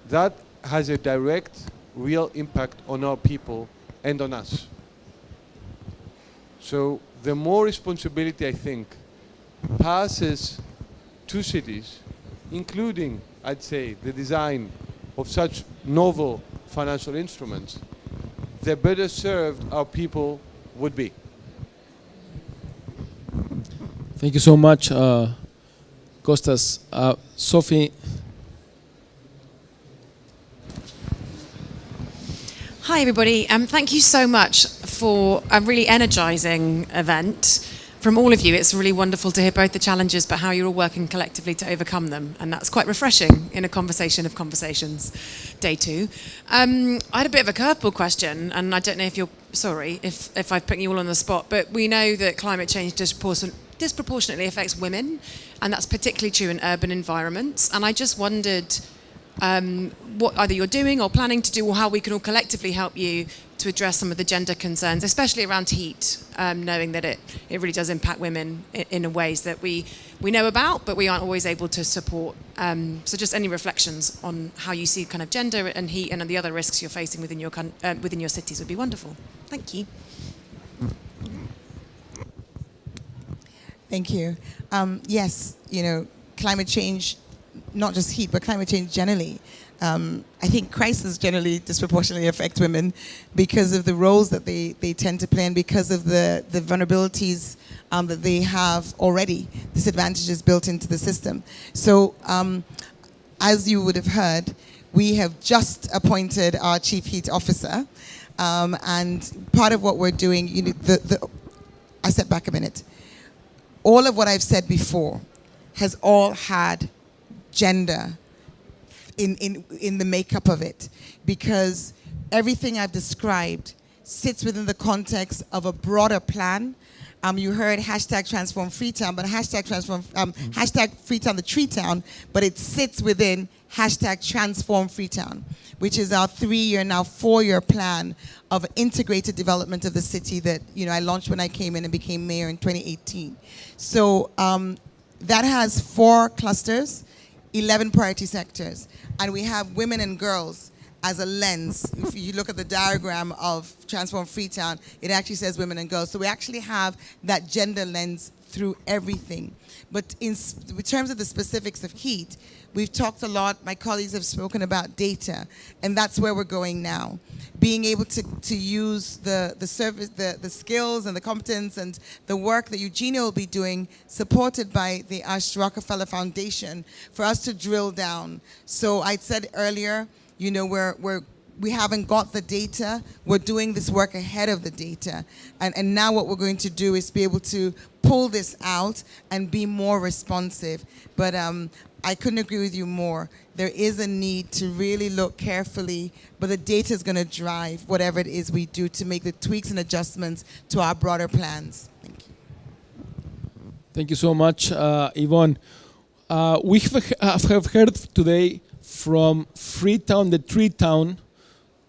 E: that has a direct, real impact on our people and on us. So the more responsibility, I think, passes to cities, including, I'd say, the design of such novel financial instruments, the better served our people would be.
B: Thank you so much, Costas. Sophie.
J: Hi, everybody. Thank you so much for a really energising event from all of you. It's really wonderful to hear both the challenges, but how you're all working collectively to overcome them. And that's quite refreshing in a conversation of conversations, day 2. I had a bit of a curveball question, and I don't know if you're sorry if I've put you all on the spot, but we know that climate change disproportionately affects women, and that's particularly true in urban environments. And I just wondered what either you're doing or planning to do, or how we can all collectively help you to address some of the gender concerns, especially around heat, knowing that it really does impact women in ways that we know about, but we aren't always able to support. So just any reflections on how you see kind of gender and heat and the other risks you're facing within your cities would be wonderful. Thank you.
D: Thank you. Yes, climate change, not just heat, but climate change generally. I think crises generally disproportionately affect women because of the roles that they tend to play and because of the vulnerabilities that they have already, disadvantages built into the system. So as you would have heard, we have just appointed our Chief Heat Officer. And part of what we're doing, I step back a minute. All of what I've said before has all had gender in the makeup of it, because everything I've described sits within the context of a broader plan. You heard hashtag transform Freetown, but hashtag Freetown the Tree Town, but it sits within hashtag transform Freetown, which is our 3-year, now 4-year plan of integrated development of the city that I launched when I came in and became mayor in 2018. So that has 4 clusters, 11 priority sectors, and we have women and girls as a lens. If you look at the diagram of Transform Freetown, it actually says women and girls. So we actually have that gender lens through everything. But in terms of the specifics of heat, we've talked a lot, my colleagues have spoken about data, and that's where we're going now. Being able to use the service, the skills and the competence and the work that Eugenia will be doing, supported by the Arsht Rockefeller Foundation, for us to drill down. So I said earlier, we haven't got the data. We're doing this work ahead of the data. And now what we're going to do is be able to pull this out and be more responsive. But I couldn't agree with you more. There is a need to really look carefully, but the data is going to drive whatever it is we do to make the tweaks and adjustments to our broader plans. Thank you.
B: Thank you so much, Yvonne. We have heard today from Freetown, the Tree Town,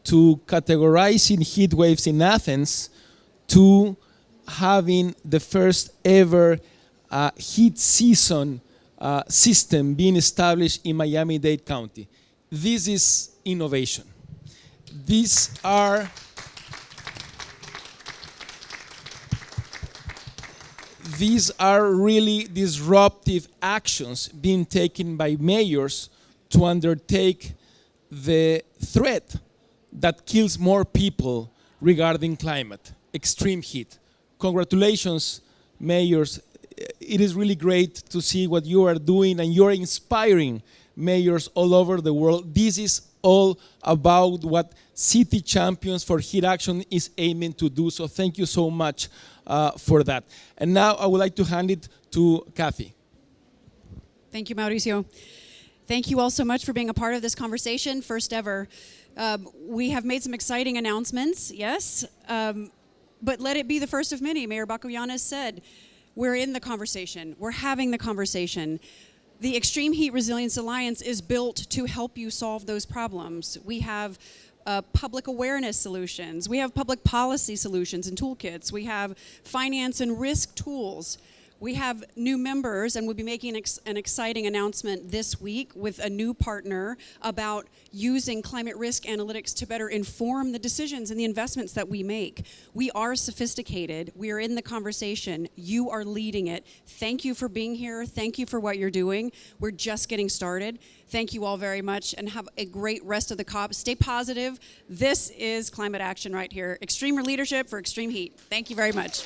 B: to categorizing heat waves in Athens, to having the first ever heat season system being established in Miami-Dade County. This is innovation. These are really disruptive actions being taken by mayors to undertake the threat that kills more people regarding climate, extreme heat. Congratulations, mayors. It is really great to see what you are doing, and you're inspiring mayors all over the world. This is all about what City Champions for Heat Action is aiming to do. So thank you so much for that. And now I would like to hand it to Kathy.
A: Thank you, Mauricio. Thank you all so much for being a part of this conversation, first ever. We have made some exciting announcements, yes, but let it be the first of many. Mayor Bakuyanis said, we're in the conversation. We're having the conversation. The Extreme Heat Resilience Alliance is built to help you solve those problems. We have public awareness solutions. We have public policy solutions and toolkits. We have finance and risk tools. We have new members, and we'll be making an exciting announcement this week with a new partner about using climate risk analytics to better inform the decisions and the investments that we make. We are sophisticated. We are in the conversation. You are leading it. Thank you for being here. Thank you for what you're doing. We're just getting started. Thank you all very much, and have a great rest of the COP. Stay positive. This is climate action right here. Extreme leadership for extreme heat. Thank you very much.